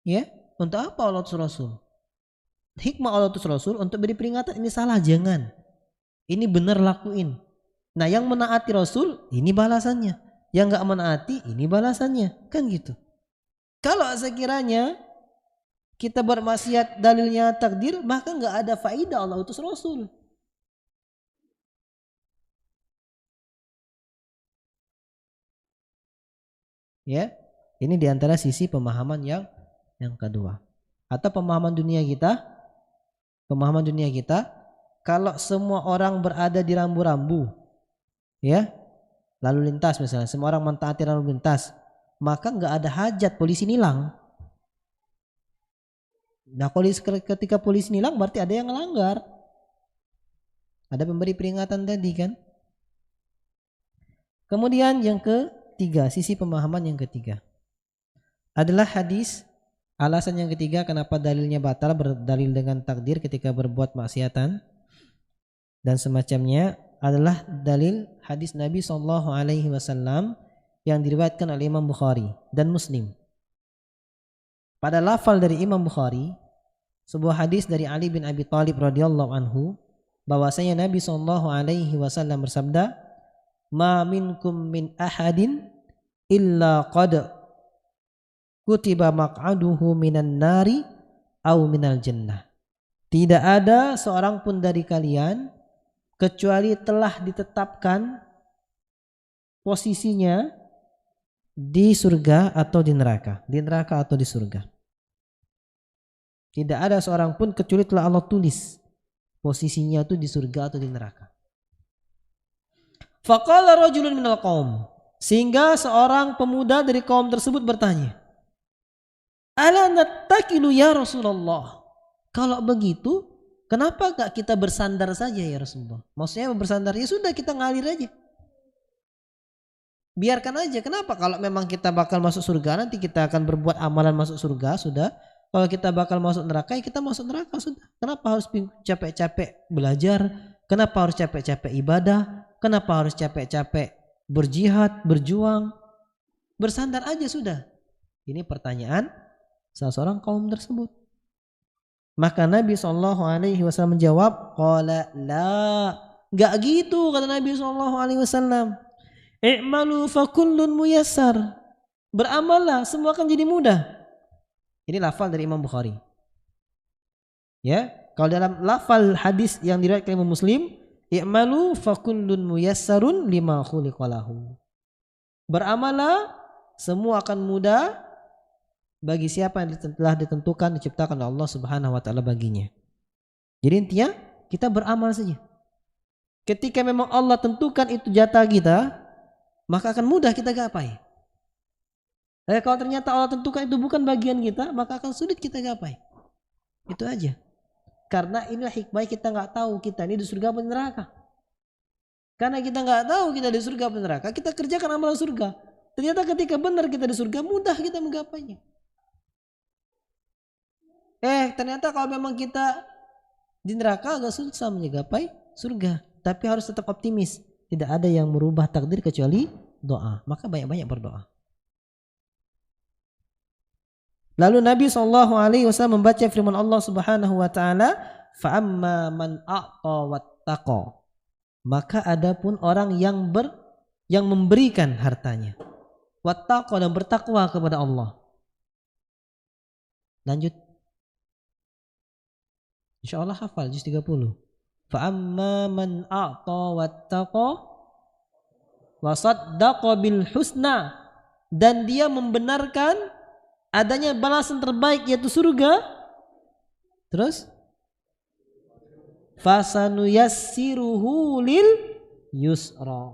Ya, untuk apa Allah utus Rasul? Hikmah Allah utus Rasul untuk beri peringatan, ini salah jangan, ini benar lakuin. Nah, yang menaati Rasul ini balasannya, yang gak menaati ini balasannya, kan gitu. Kalau sekiranya kita bermaksiat dalilnya takdir, maka gak ada faidah Allah utus Rasul. Ya, ini diantara sisi pemahaman yang kedua. Atau pemahaman dunia kita, kalau semua orang berada di rambu-rambu, ya, lalu lintas misalnya, semua orang mentaati lalu lintas, maka nggak ada hajat polisi nilang. Nah, ketika polisi nilang berarti ada yang melanggar, ada pemberi peringatan tadi kan. Kemudian yang ketiga, sisi pemahaman yang ketiga adalah hadis. Alasan yang ketiga kenapa dalilnya batal, berdalil dengan takdir ketika berbuat maksiatan dan semacamnya, adalah dalil hadis Nabi SAW yang diriwayatkan oleh Imam Bukhari dan Muslim. Pada lafal dari Imam Bukhari, sebuah hadis dari Ali bin Abi Thalib radhiyallahu anhu, bahwasanya Nabi SAW bersabda, "Ma minkum min ahadin illa qad kutiba maq'aduhu minan nari au minal jannah. Tidak ada seorang pun dari kalian kecuali telah ditetapkan posisinya di surga atau di neraka. Di neraka atau di surga. Tidak ada seorang pun kecuali telah Allah tulis posisinya itu di surga atau di neraka. Faqala rajulun minal qaum. Sehingga seorang pemuda dari kaum tersebut bertanya, ala nattakilu ya Rasulullah. Kalau begitu, kenapa gak kita bersandar saja ya Rasulullah? Maksudnya bersandar, ya sudah kita ngalir aja. Biarkan aja. Kenapa? Kalau memang kita bakal masuk surga, nanti kita akan berbuat amalan masuk surga, sudah. Kalau kita bakal masuk neraka, ya kita masuk neraka, sudah. Kenapa harus capek-capek belajar? Kenapa harus capek-capek ibadah? Kenapa harus capek-capek berjihad, berjuang? Bersandar aja sudah. Ini pertanyaan salah seorang kaum tersebut. Maka Nabi SAW menjawab, qala la, enggak gitu kata Nabi SAW. I'malu fakullun muyassar. Beramallah, semua akan jadi mudah. Ini lafal dari Imam Bukhari. Ya, kalau dalam lafal hadis yang diriwayatkan Imam Muslim, i'malu fakullun muyassarun lima khuliqalahu. Beramallah, semua akan mudah bagi siapa yang telah ditentukan, diciptakan oleh Allah Subhanahu wa taala baginya. Jadi intinya kita beramal saja. Ketika memang Allah tentukan itu jatah kita, maka akan mudah kita gapai. Kalau ternyata Allah tentukan itu bukan bagian kita, maka akan sulit kita gapai. Itu aja. Karena inilah hikmah kita nggak tahu kita ini di surga atau neraka. Karena kita nggak tahu kita di surga atau neraka, kita kerjakan amalan surga. Ternyata ketika benar kita di surga, mudah kita menggapainya. Ternyata kalau memang kita di neraka agak susah menggapai surga. Tapi harus tetap optimis. Tidak ada yang merubah takdir kecuali doa. Maka banyak-banyak berdoa. Lalu Nabi SAW membaca firman Allah Subhanahu wa taala, fa amma man a'ta wattaqa. Maka adapun orang yang memberikan hartanya, wattaqa, dan bertakwa kepada Allah. Lanjut. Insyaallah hafal juz 30. Fa amma man a'ta wattaqa wa saddaqa bil husna, dan dia membenarkan adanya balasan terbaik yaitu surga. Terus fasanuyassiruhu lil yusra,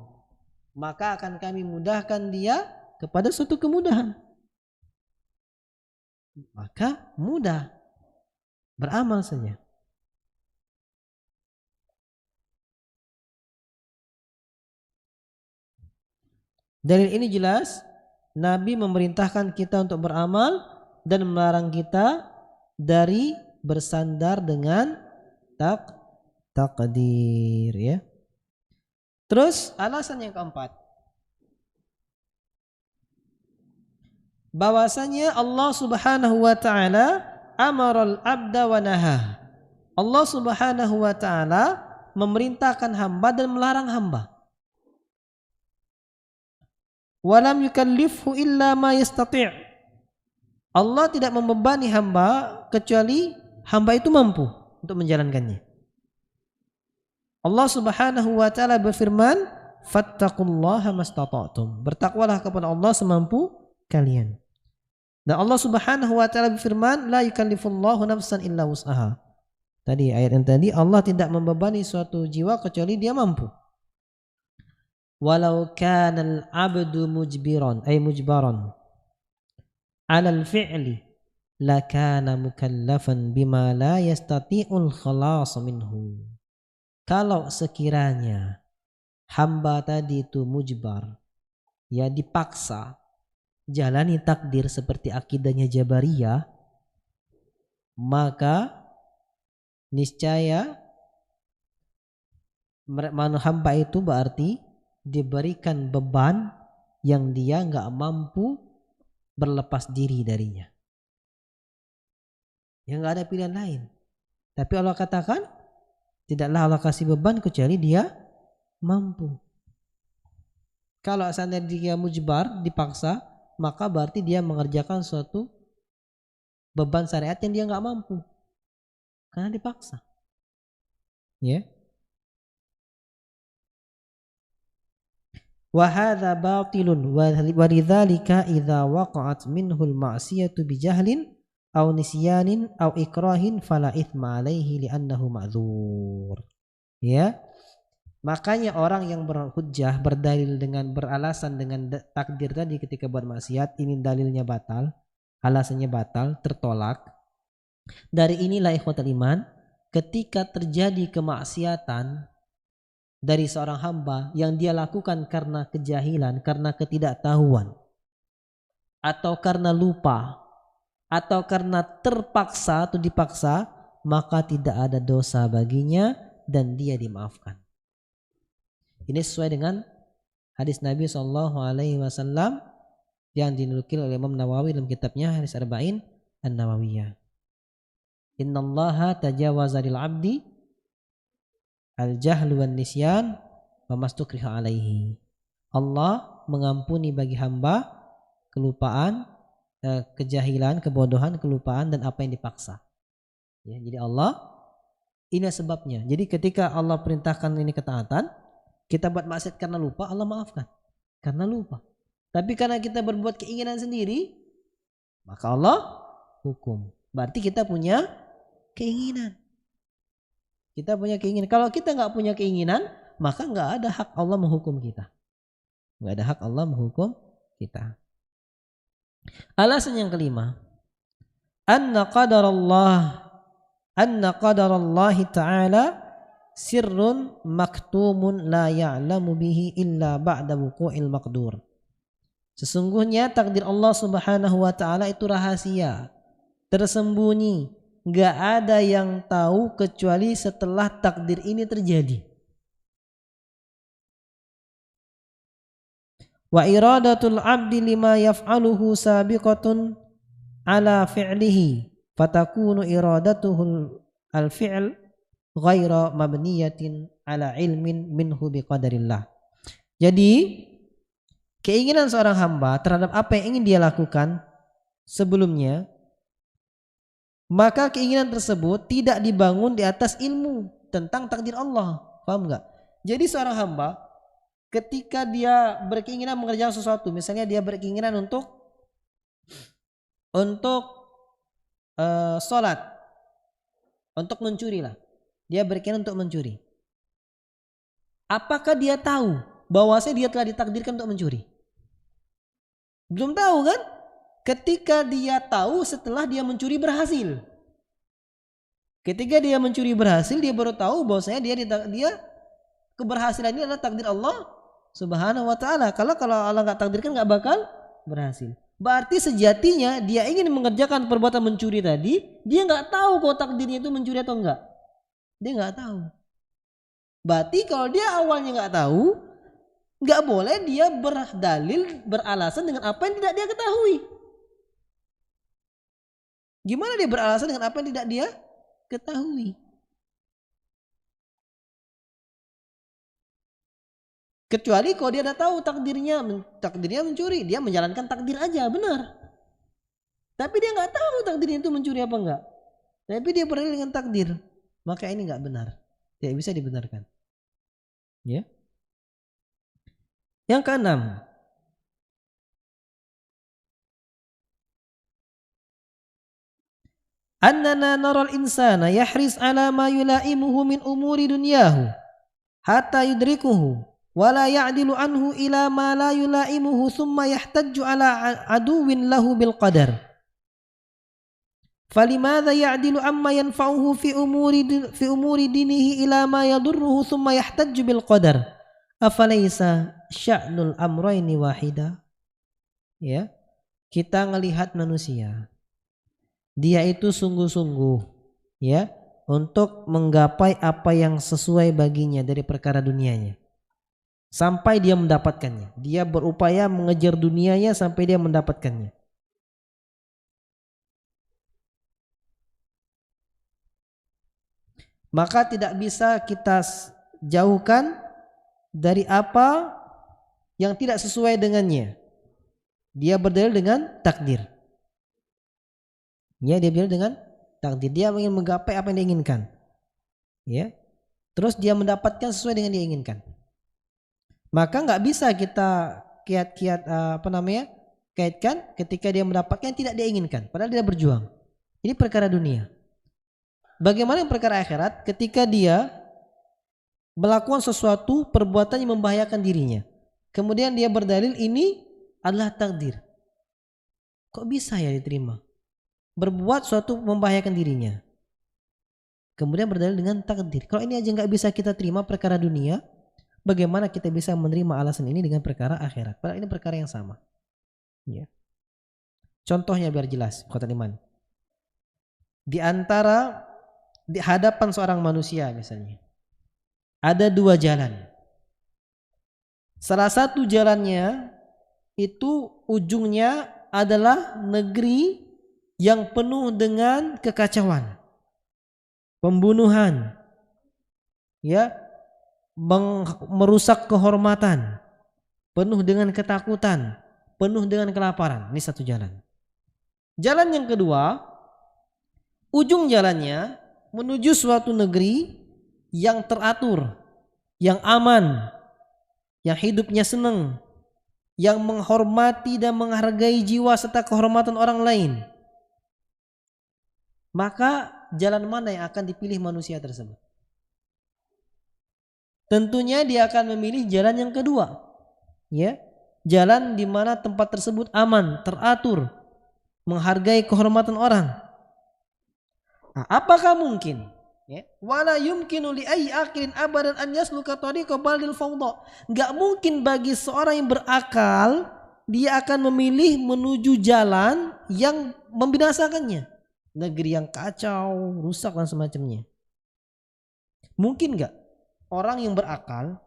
maka akan kami mudahkan dia kepada suatu kemudahan. Maka mudah, beramal saja. Dalil ini jelas, Nabi memerintahkan kita untuk beramal dan melarang kita dari bersandar dengan takdir, ya. Terus alasan yang keempat, bahwasanya Allah Subhanahu wa taala amaral abda wa naha. Allah Subhanahu wa taala memerintahkan hamba dan melarang hamba. Walam yukallifhu illa ma yastati'. Allah tidak membebani hamba kecuali hamba itu mampu untuk menjalankannya. Allah Subhanahu wa taala berfirman, fattaqullaha mastata'tum. Bertakwalah kepada Allah semampu kalian. Dan Allah Subhanahu wa taala berfirman, la yukallifullahu nafsan illa wus'aha. Tadi ayat yang tadi, Allah tidak membebani suatu jiwa kecuali dia mampu. Walau kana al-'abdu mujbaran 'ala al-fi'li lakana mukallafan bima la yastati'ul khalas minhu. Kalau sekiranya hamba tadi itu mujbar, ya dipaksa jalani takdir seperti akidahnya Jabariyah, maka niscaya hamba itu berarti diberikan beban yang dia nggak mampu berlepas diri darinya. Ya nggak ada pilihan lain. Tapi Allah katakan, tidaklah Allah kasih beban kecuali dia mampu. Kalau seandainya dia mujbar, dipaksa, maka berarti dia mengerjakan suatu beban syariat yang dia nggak mampu karena dipaksa. Ya. Wa hadza batilun wa lidzalika idza waqa'at minhu al-ma'siyatu bijahlin aw nisyanin aw ikrahin fala itsma 'alaihi li'annahu ma'dzur. Ya. Makanya orang yang berhujjah, berdalil dengan beralasan dengan takdir tadi ketika buat maksiat, ini dalilnya batal, alasannya batal, tertolak. Dari inilah ikhwatul iman, ketika terjadi kemaksiatan dari seorang hamba yang dia lakukan karena kejahilan, karena ketidaktahuan, atau karena lupa, atau karena terpaksa atau dipaksa, maka tidak ada dosa baginya dan dia dimaafkan. Ini sesuai dengan hadis Nabi SAW yang dinukil oleh Imam Nawawi dalam kitabnya Hadis Arba'in An-Nawawiyah. Innallaha tajawaza lil 'abdi al-jahlu wan nisyan wa mastukriha alaihi. Allah mengampuni bagi hamba kelupaan, kejahilan, kebodohan, kelupaan dan apa yang dipaksa. Ya, jadi Allah ini sebabnya. Jadi ketika Allah perintahkan ini ketaatan, kita buat maksiat karena lupa, Allah maafkan karena lupa. Tapi karena kita berbuat keinginan sendiri, maka Allah hukum. Berarti kita punya keinginan. Kita punya keinginan. Kalau kita nggak punya keinginan, maka nggak ada hak Allah menghukum kita. Nggak ada hak Allah menghukum kita. Alasan yang kelima, anna qadarallahi ta'ala sirrun maktumun la ya'lamu bihi illa ba'da wuqu'il maqdur. Sesungguhnya takdir Allah Subhanahu wa taala itu rahasia, tersembunyi, enggak ada yang tahu kecuali setelah takdir ini terjadi. Wa iradatul 'abdi lima yaf'aluhu sabiqatun ala fi'lihi fatakunu iradatuhul al-fi'l ghaira mabniyatin ala ilmin minhu biqadarillah. Jadi keinginan seorang hamba terhadap apa yang ingin dia lakukan sebelumnya, maka keinginan tersebut tidak dibangun di atas ilmu tentang takdir Allah. Paham enggak? Jadi seorang hamba ketika dia berkeinginan mengerjakan sesuatu, misalnya dia berkeinginan untuk sholat, untuk mencuri lah. Dia berkeinginan untuk mencuri. Apakah dia tahu bahwasanya dia telah ditakdirkan untuk mencuri? Belum tahu kan? Ketika dia tahu setelah dia mencuri berhasil. Ketika dia mencuri berhasil, dia baru tahu bahwasanya dia keberhasilan ini adalah takdir Allah Subhanahu wa taala. Kalau Allah enggak takdirkan enggak bakal berhasil. Berarti sejatinya dia ingin mengerjakan perbuatan mencuri tadi, dia enggak tahu kalau takdirnya itu mencuri atau enggak. Dia nggak tahu. Berarti kalau dia awalnya nggak tahu, nggak boleh dia berdalil, beralasan dengan apa yang tidak dia ketahui. Gimana dia beralasan dengan apa yang tidak dia ketahui? Kecuali kalau dia udah tahu takdirnya mencuri, dia menjalankan takdir aja, benar. Tapi dia nggak tahu takdirnya itu mencuri apa enggak. Tapi dia berdalil dengan takdir. Maka ini enggak benar, tidak bisa dibenarkan. Ya. Yang keenam, annana naral insana yahris ala ma yulaimuhu min umuri dunyahu hatta yudrikuhu wa la ya'dilu anhu ila ma la yulaimuhu thumma yahtajju ala aduwin lahu bil qadar. فَلِمَاذَا يَعْدِلُ عَمَّا يَنْفَعُهُ فِي أُمُورِ دِينِهِ إِلَى مَا يَضُرُّهُ ثُمَّ يَحْتَجُّ بِالْقَدَرِ أَفَلَيْسَ شَأْنُ الْأَمْرَيْنِ وَاحِدًا. Ya, kita melihat manusia, dia itu sungguh-sungguh ya untuk menggapai apa yang sesuai baginya dari perkara dunianya sampai dia mendapatkannya. Dia berupaya mengejar dunianya sampai dia mendapatkannya. Maka tidak bisa kita jauhkan dari apa yang tidak sesuai dengannya. Dia berdalil dengan takdir. Ya, dia berjalan dengan takdir. Dia ingin menggapai apa yang dia inginkan. Ya. Terus dia mendapatkan sesuai dengan dia inginkan. Maka nggak bisa kita kiat-kiat kaitkan ketika dia mendapatkan yang tidak dia inginkan, padahal dia berjuang. Ini perkara dunia. Bagaimana yang perkara akhirat ketika dia melakukan sesuatu perbuatan yang membahayakan dirinya, kemudian dia berdalil ini adalah takdir. Kok bisa ya diterima? Berbuat suatu membahayakan dirinya, kemudian berdalil dengan takdir. Kalau ini aja nggak bisa kita terima perkara dunia, bagaimana kita bisa menerima alasan ini dengan perkara akhirat? Padahal ini perkara yang sama. Ya. Contohnya biar jelas, kata iman. Di antara di hadapan seorang manusia misalnya, ada dua jalan. Salah satu jalannya itu ujungnya adalah negeri yang penuh dengan kekacauan, pembunuhan, ya, merusak kehormatan, penuh dengan ketakutan, penuh dengan kelaparan. Ini satu jalan. Jalan yang kedua, ujung jalannya menuju suatu negeri yang teratur, yang aman, yang hidupnya senang, yang menghormati dan menghargai jiwa serta kehormatan orang lain. Maka jalan mana yang akan dipilih manusia tersebut? Tentunya dia akan memilih jalan yang kedua, ya, jalan di mana tempat tersebut aman, teratur, menghargai kehormatan orang. Nah, apakah mungkin? Ya, wala yumkinu li ayyi aqilin abadan an yasluka tariqa baldil fawda. Enggak mungkin bagi seorang yang berakal dia akan memilih menuju jalan yang membinasakannya, negeri yang kacau, rusak dan semacamnya. Mungkin enggak orang yang berakal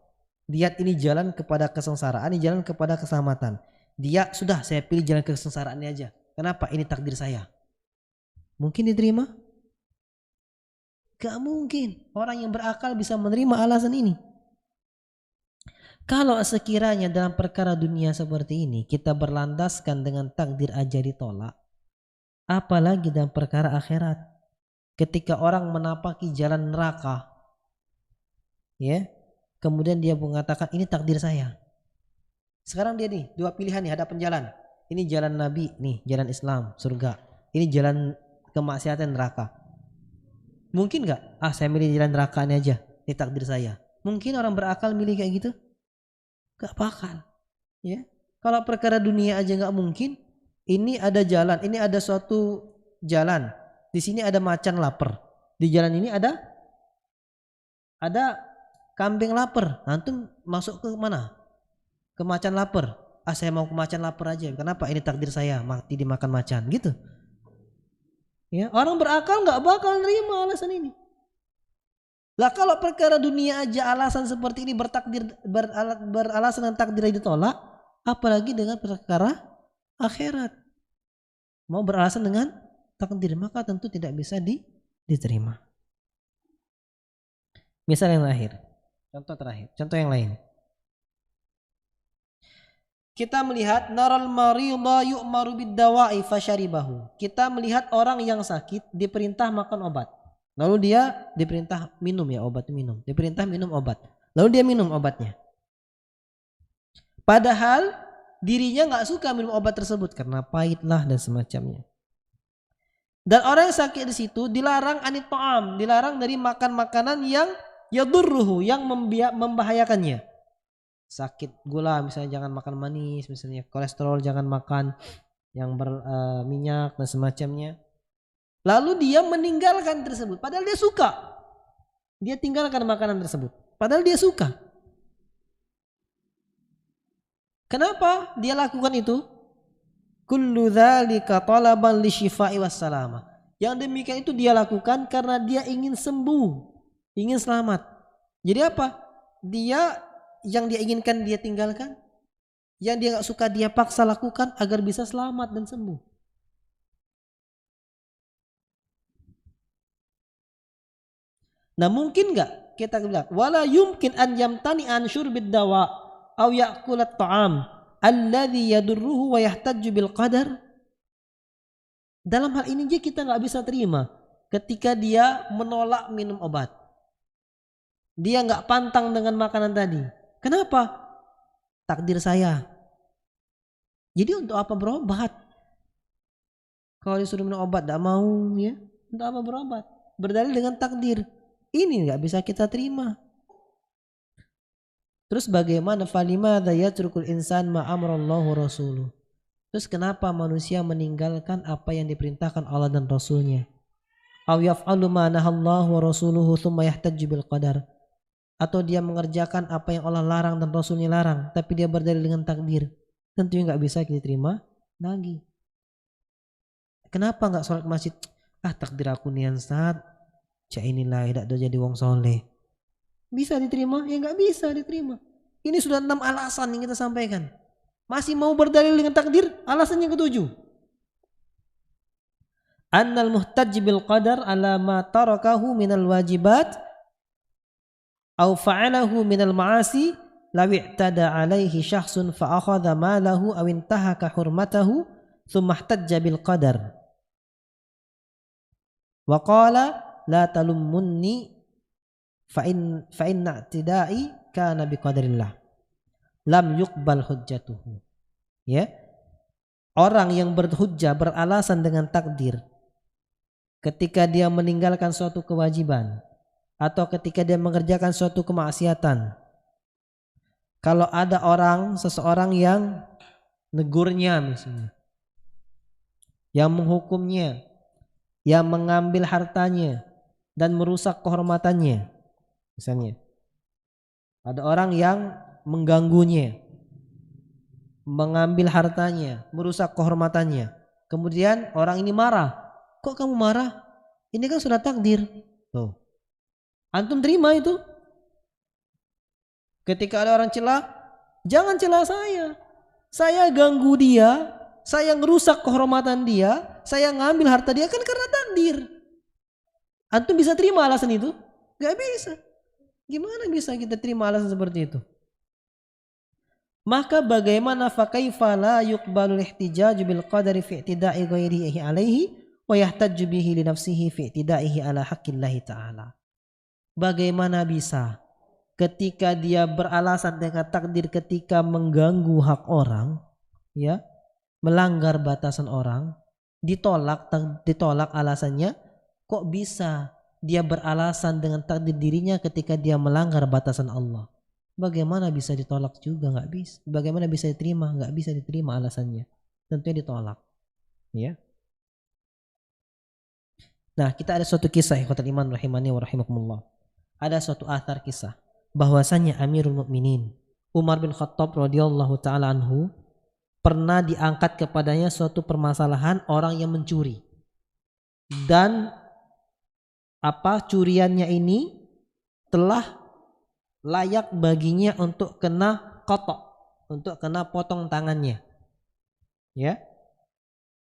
lihat ini jalan kepada kesengsaraan, ini jalan kepada keselamatan, dia sudah saya pilih jalan kesengsaraan ini aja. Kenapa? Ini takdir saya. Mungkin diterima? Gak mungkin orang yang berakal bisa menerima alasan ini. Kalau sekiranya dalam perkara dunia seperti ini kita berlandaskan dengan takdir aja ditolak, apalagi dalam perkara akhirat. Ketika orang menapaki jalan neraka, ya, kemudian dia mengatakan ini takdir saya. Sekarang dia nih dua pilihan nih hadapan jalan. Ini jalan Nabi nih, jalan Islam, surga. Ini jalan kemaksiatan, neraka. Mungkin nggak? Saya milih jalan neraka ini aja, ini takdir saya. Mungkin orang berakal milih kayak gitu? Gak bakal. Ya, kalau perkara dunia aja nggak mungkin. Ini ada jalan, ini ada suatu jalan. Di sini ada macan lapar. Di jalan ini ada kambing lapar. Antum masuk ke mana? Ke macan lapar. Saya mau ke macan lapar aja. Kenapa? Ini takdir saya, mati dimakan macan, gitu. Ya, orang berakal nggak bakal nerima alasan ini. Lah kalau perkara dunia aja alasan seperti ini beralasan dengan takdir ditolak, apalagi dengan perkara akhirat. Mau beralasan dengan takdir, maka tentu tidak bisa diterima. Misal yang terakhir, contoh yang lain. Kita melihat naral marida yu'maru bid-dawa'i fasyaribahu. Kita melihat orang yang sakit diperintah makan obat. Lalu dia diperintah minum ya obat minum. Diperintah minum obat. Lalu dia minum obatnya. Padahal dirinya nggak suka minum obat tersebut karena pahit lah dan semacamnya. Dan orang yang sakit di situ dilarang anit ta'am, dilarang dari makan makanan yang yadurruhu, yang membahayakannya. Sakit gula misalnya jangan makan manis, misalnya kolesterol jangan makan yang berminyak dan semacamnya. Lalu dia meninggalkan tersebut padahal dia suka. Dia tinggalkan makanan tersebut padahal dia suka. Kenapa dia lakukan itu? Kullu dzalika talaban lisyifa'i wassalama. Yang demikian itu dia lakukan karena dia ingin sembuh, ingin selamat. Jadi apa? Yang dia inginkan dia tinggalkan, yang dia gak suka dia paksa lakukan agar bisa selamat dan sembuh. Nah mungkin gak kita bilang wala yumkin an yamtani an syurbid dawa aw ya'kulat ta'am alladhi yadurruhu wa yahtajju bil qadar. Dalam hal ini aja kita nggak bisa terima ketika dia menolak minum obat. Dia nggak pantang dengan makanan tadi. Kenapa? Takdir saya. Jadi untuk apa berobat? Kalau disuruh minum obat tidak mau, ya untuk apa berobat? Berdalil dengan takdir. Ini nggak bisa kita terima. Terus bagaimana falimada yatrukul insan ma amrallahu rasuluh? Terus kenapa manusia meninggalkan apa yang diperintahkan Allah dan Rasulnya? Aw yaf'alu ma nahallahu wa rasuluhu thumma yahtajju bil qadar. Atau dia mengerjakan apa yang Allah larang dan Rasulnya larang, tapi dia berdalil dengan takdir. Tentunya nggak bisa diterima lagi. Kenapa nggak sholat masjid? Takdir aku nian saat cak inilah tidak ada jadi wong soleh. Bisa diterima? Ya nggak bisa diterima. Ini sudah 6 alasan yang kita sampaikan. Masih mau berdalil dengan takdir? Alasan yang ketujuh. Annal muhtajj bil qadar ala ma tarakahu minal wajibat aw fa'alahu minal ma'asi law i'tada alaihi syakhsun fa akhadha malahu aw intahaka hurmatahu thumma ihtajja bil qadar. Wa qala la talummunni fa inna i'tidai kana biqadarillah lam yuqbal hujjatuhu. Ya. Orang yang berhujjah beralasan dengan takdir ketika dia meninggalkan suatu kewajiban atau ketika dia mengerjakan suatu kemaksiatan. Kalau ada seseorang yang negurnya misalnya, yang menghukumnya, yang mengambil hartanya dan merusak kehormatannya. Misalnya, ada orang yang mengganggunya, mengambil hartanya, merusak kehormatannya. Kemudian orang ini marah. Kok kamu marah? Ini kan sudah takdir. Tuh. Antum terima itu? Ketika ada orang celah, jangan celah saya. Saya ganggu dia, saya ngerusak kehormatan dia, saya ngambil harta dia kan karena takdir. Antum bisa terima alasan itu? Gak bisa. Gimana bisa kita terima alasan seperti itu? Maka bagaimana fakaifa la yuqbalul ihtijaj bil qadari fi i'tida'i ghairihi alaihi wa yahtajju bihi li nafsihi fi i'tida'ihi ala haqqillahi ta'ala. Bagaimana bisa ketika dia beralasan dengan takdir ketika mengganggu hak orang, ya, melanggar batasan orang, ditolak alasannya, kok bisa dia beralasan dengan takdir dirinya ketika dia melanggar batasan Allah? Bagaimana bisa ditolak juga? Nggak bisa. Bagaimana bisa diterima? Nggak bisa diterima alasannya. Tentunya ditolak. Ya. Nah, kita ada suatu kisah ikhwatul iman rahimani wa rahimakumullah. Ada suatu athar kisah bahwasanya Amirul Mukminin Umar bin Khattab radhiyallahu taala anhu pernah diangkat kepadanya suatu permasalahan orang yang mencuri. Dan curiannya ini telah layak baginya untuk kena qata', untuk kena potong tangannya. Ya.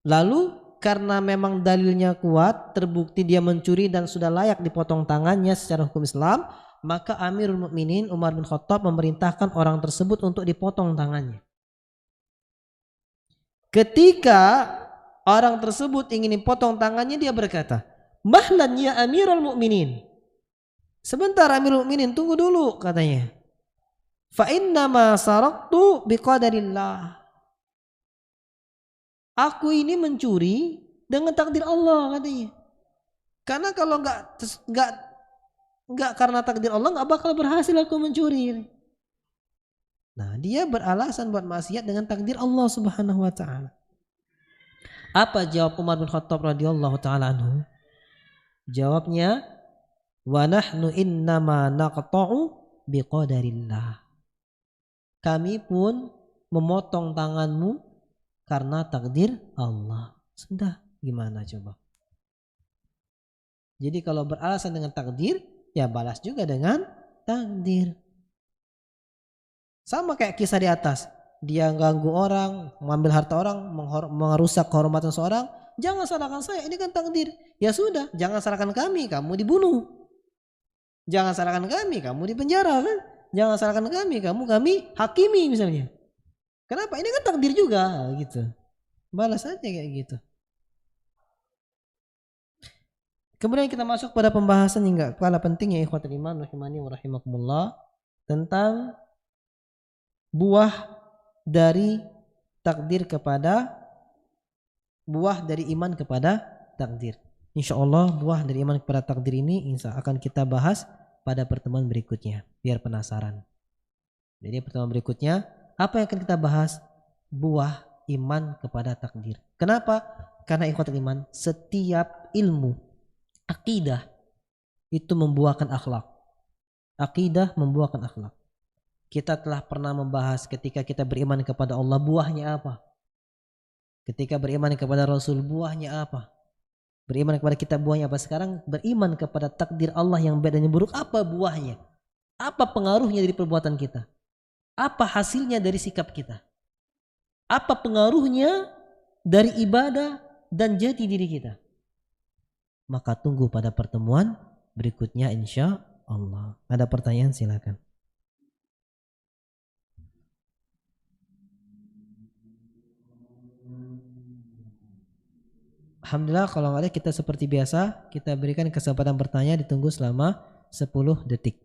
Lalu karena memang dalilnya kuat, terbukti dia mencuri dan sudah layak dipotong tangannya secara hukum Islam, maka Amirul Mukminin Umar bin Khattab memerintahkan orang tersebut untuk dipotong tangannya. Ketika orang tersebut ingin dipotong tangannya, dia berkata, "Mahlan ya Amirul Mukminin." Sebentar Amirul Mukminin, tunggu dulu katanya. "Fa innama saraktu biqadarillah." Aku ini mencuri dengan takdir Allah katanya. Karena kalau nggak karena takdir Allah nggak bakal berhasil aku mencuri. Nah, dia beralasan buat maksiat dengan takdir Allah Subhanahu wa taala. Apa jawab Umar bin Khattab radhiyallahu taala anhu? Jawabnya, "Wa nahnu innama naqta'u biqadarillah." Kami pun memotong tanganmu karena takdir Allah. Sudah, gimana coba? Jadi kalau beralasan dengan takdir, ya balas juga dengan takdir. Sama kayak kisah di atas. Dia ganggu orang, mengambil harta orang, merusak kehormatan seorang. Jangan salahkan saya, ini kan takdir. Ya sudah, jangan salahkan kami, kamu dibunuh. Jangan salahkan kami, kamu dipenjara kan? Jangan salahkan kami hakimi misalnya. Kenapa? Ini kan takdir juga gitu. Balas aja kayak gitu. Kemudian kita masuk pada pembahasan yang enggak kalah penting ya ikhwatul iman rahimani wa rahimakumullah, tentang buah dari takdir kepada buah dari iman kepada takdir. Insya Allah buah dari iman kepada takdir ini akan kita bahas pada pertemuan berikutnya, biar penasaran. Jadi pertemuan berikutnya apa yang akan kita bahas? Buah iman kepada takdir. Kenapa? Karena ikhwatul iman, setiap ilmu akidah itu membuahkan akhlak. Akidah membuahkan akhlak. Kita telah pernah membahas ketika kita beriman kepada Allah, buahnya apa? Ketika beriman kepada Rasul, buahnya apa? Beriman kepada kitab, buahnya apa? Sekarang beriman kepada takdir Allah yang baik dan yang buruk, apa buahnya? Apa pengaruhnya dari perbuatan kita? Apa hasilnya dari sikap kita? Apa pengaruhnya dari ibadah dan jati diri kita? Maka tunggu pada pertemuan berikutnya insya Allah. Ada pertanyaan silakan. Alhamdulillah, kalau nggak ada kita seperti biasa, kita berikan kesempatan bertanya, ditunggu selama 10 detik.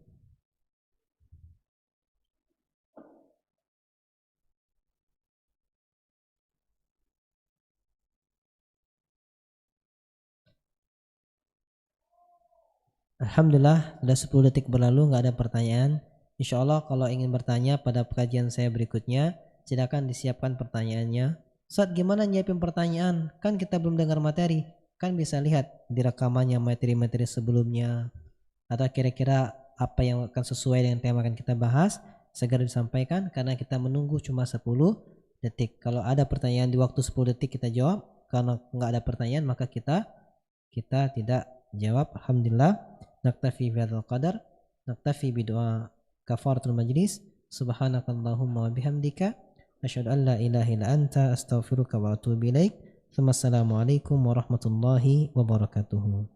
Alhamdulillah, sudah 10 detik berlalu, nggak ada pertanyaan. Insya Allah kalau ingin bertanya pada kajian saya berikutnya, silakan disiapkan pertanyaannya. Saat gimana nyiapin pertanyaan? Kan kita belum dengar materi. Kan bisa lihat di rekamannya materi-materi sebelumnya. Atau kira-kira apa yang akan sesuai dengan tema yang akan kita bahas, segera disampaikan karena kita menunggu cuma 10 detik. Kalau ada pertanyaan di waktu 10 detik kita jawab. Kalau nggak ada pertanyaan maka kita tidak jawab. Alhamdulillah. Naktafi bihadzal qadar, naktafi bidu'a kafaratul majlis. Subhanakallahumma wa bihamdika asyhadu an la ilaha illa anta astaghfiruka wa atubu ilaik. Assalamualaikum warahmatullahi wabarakatuh.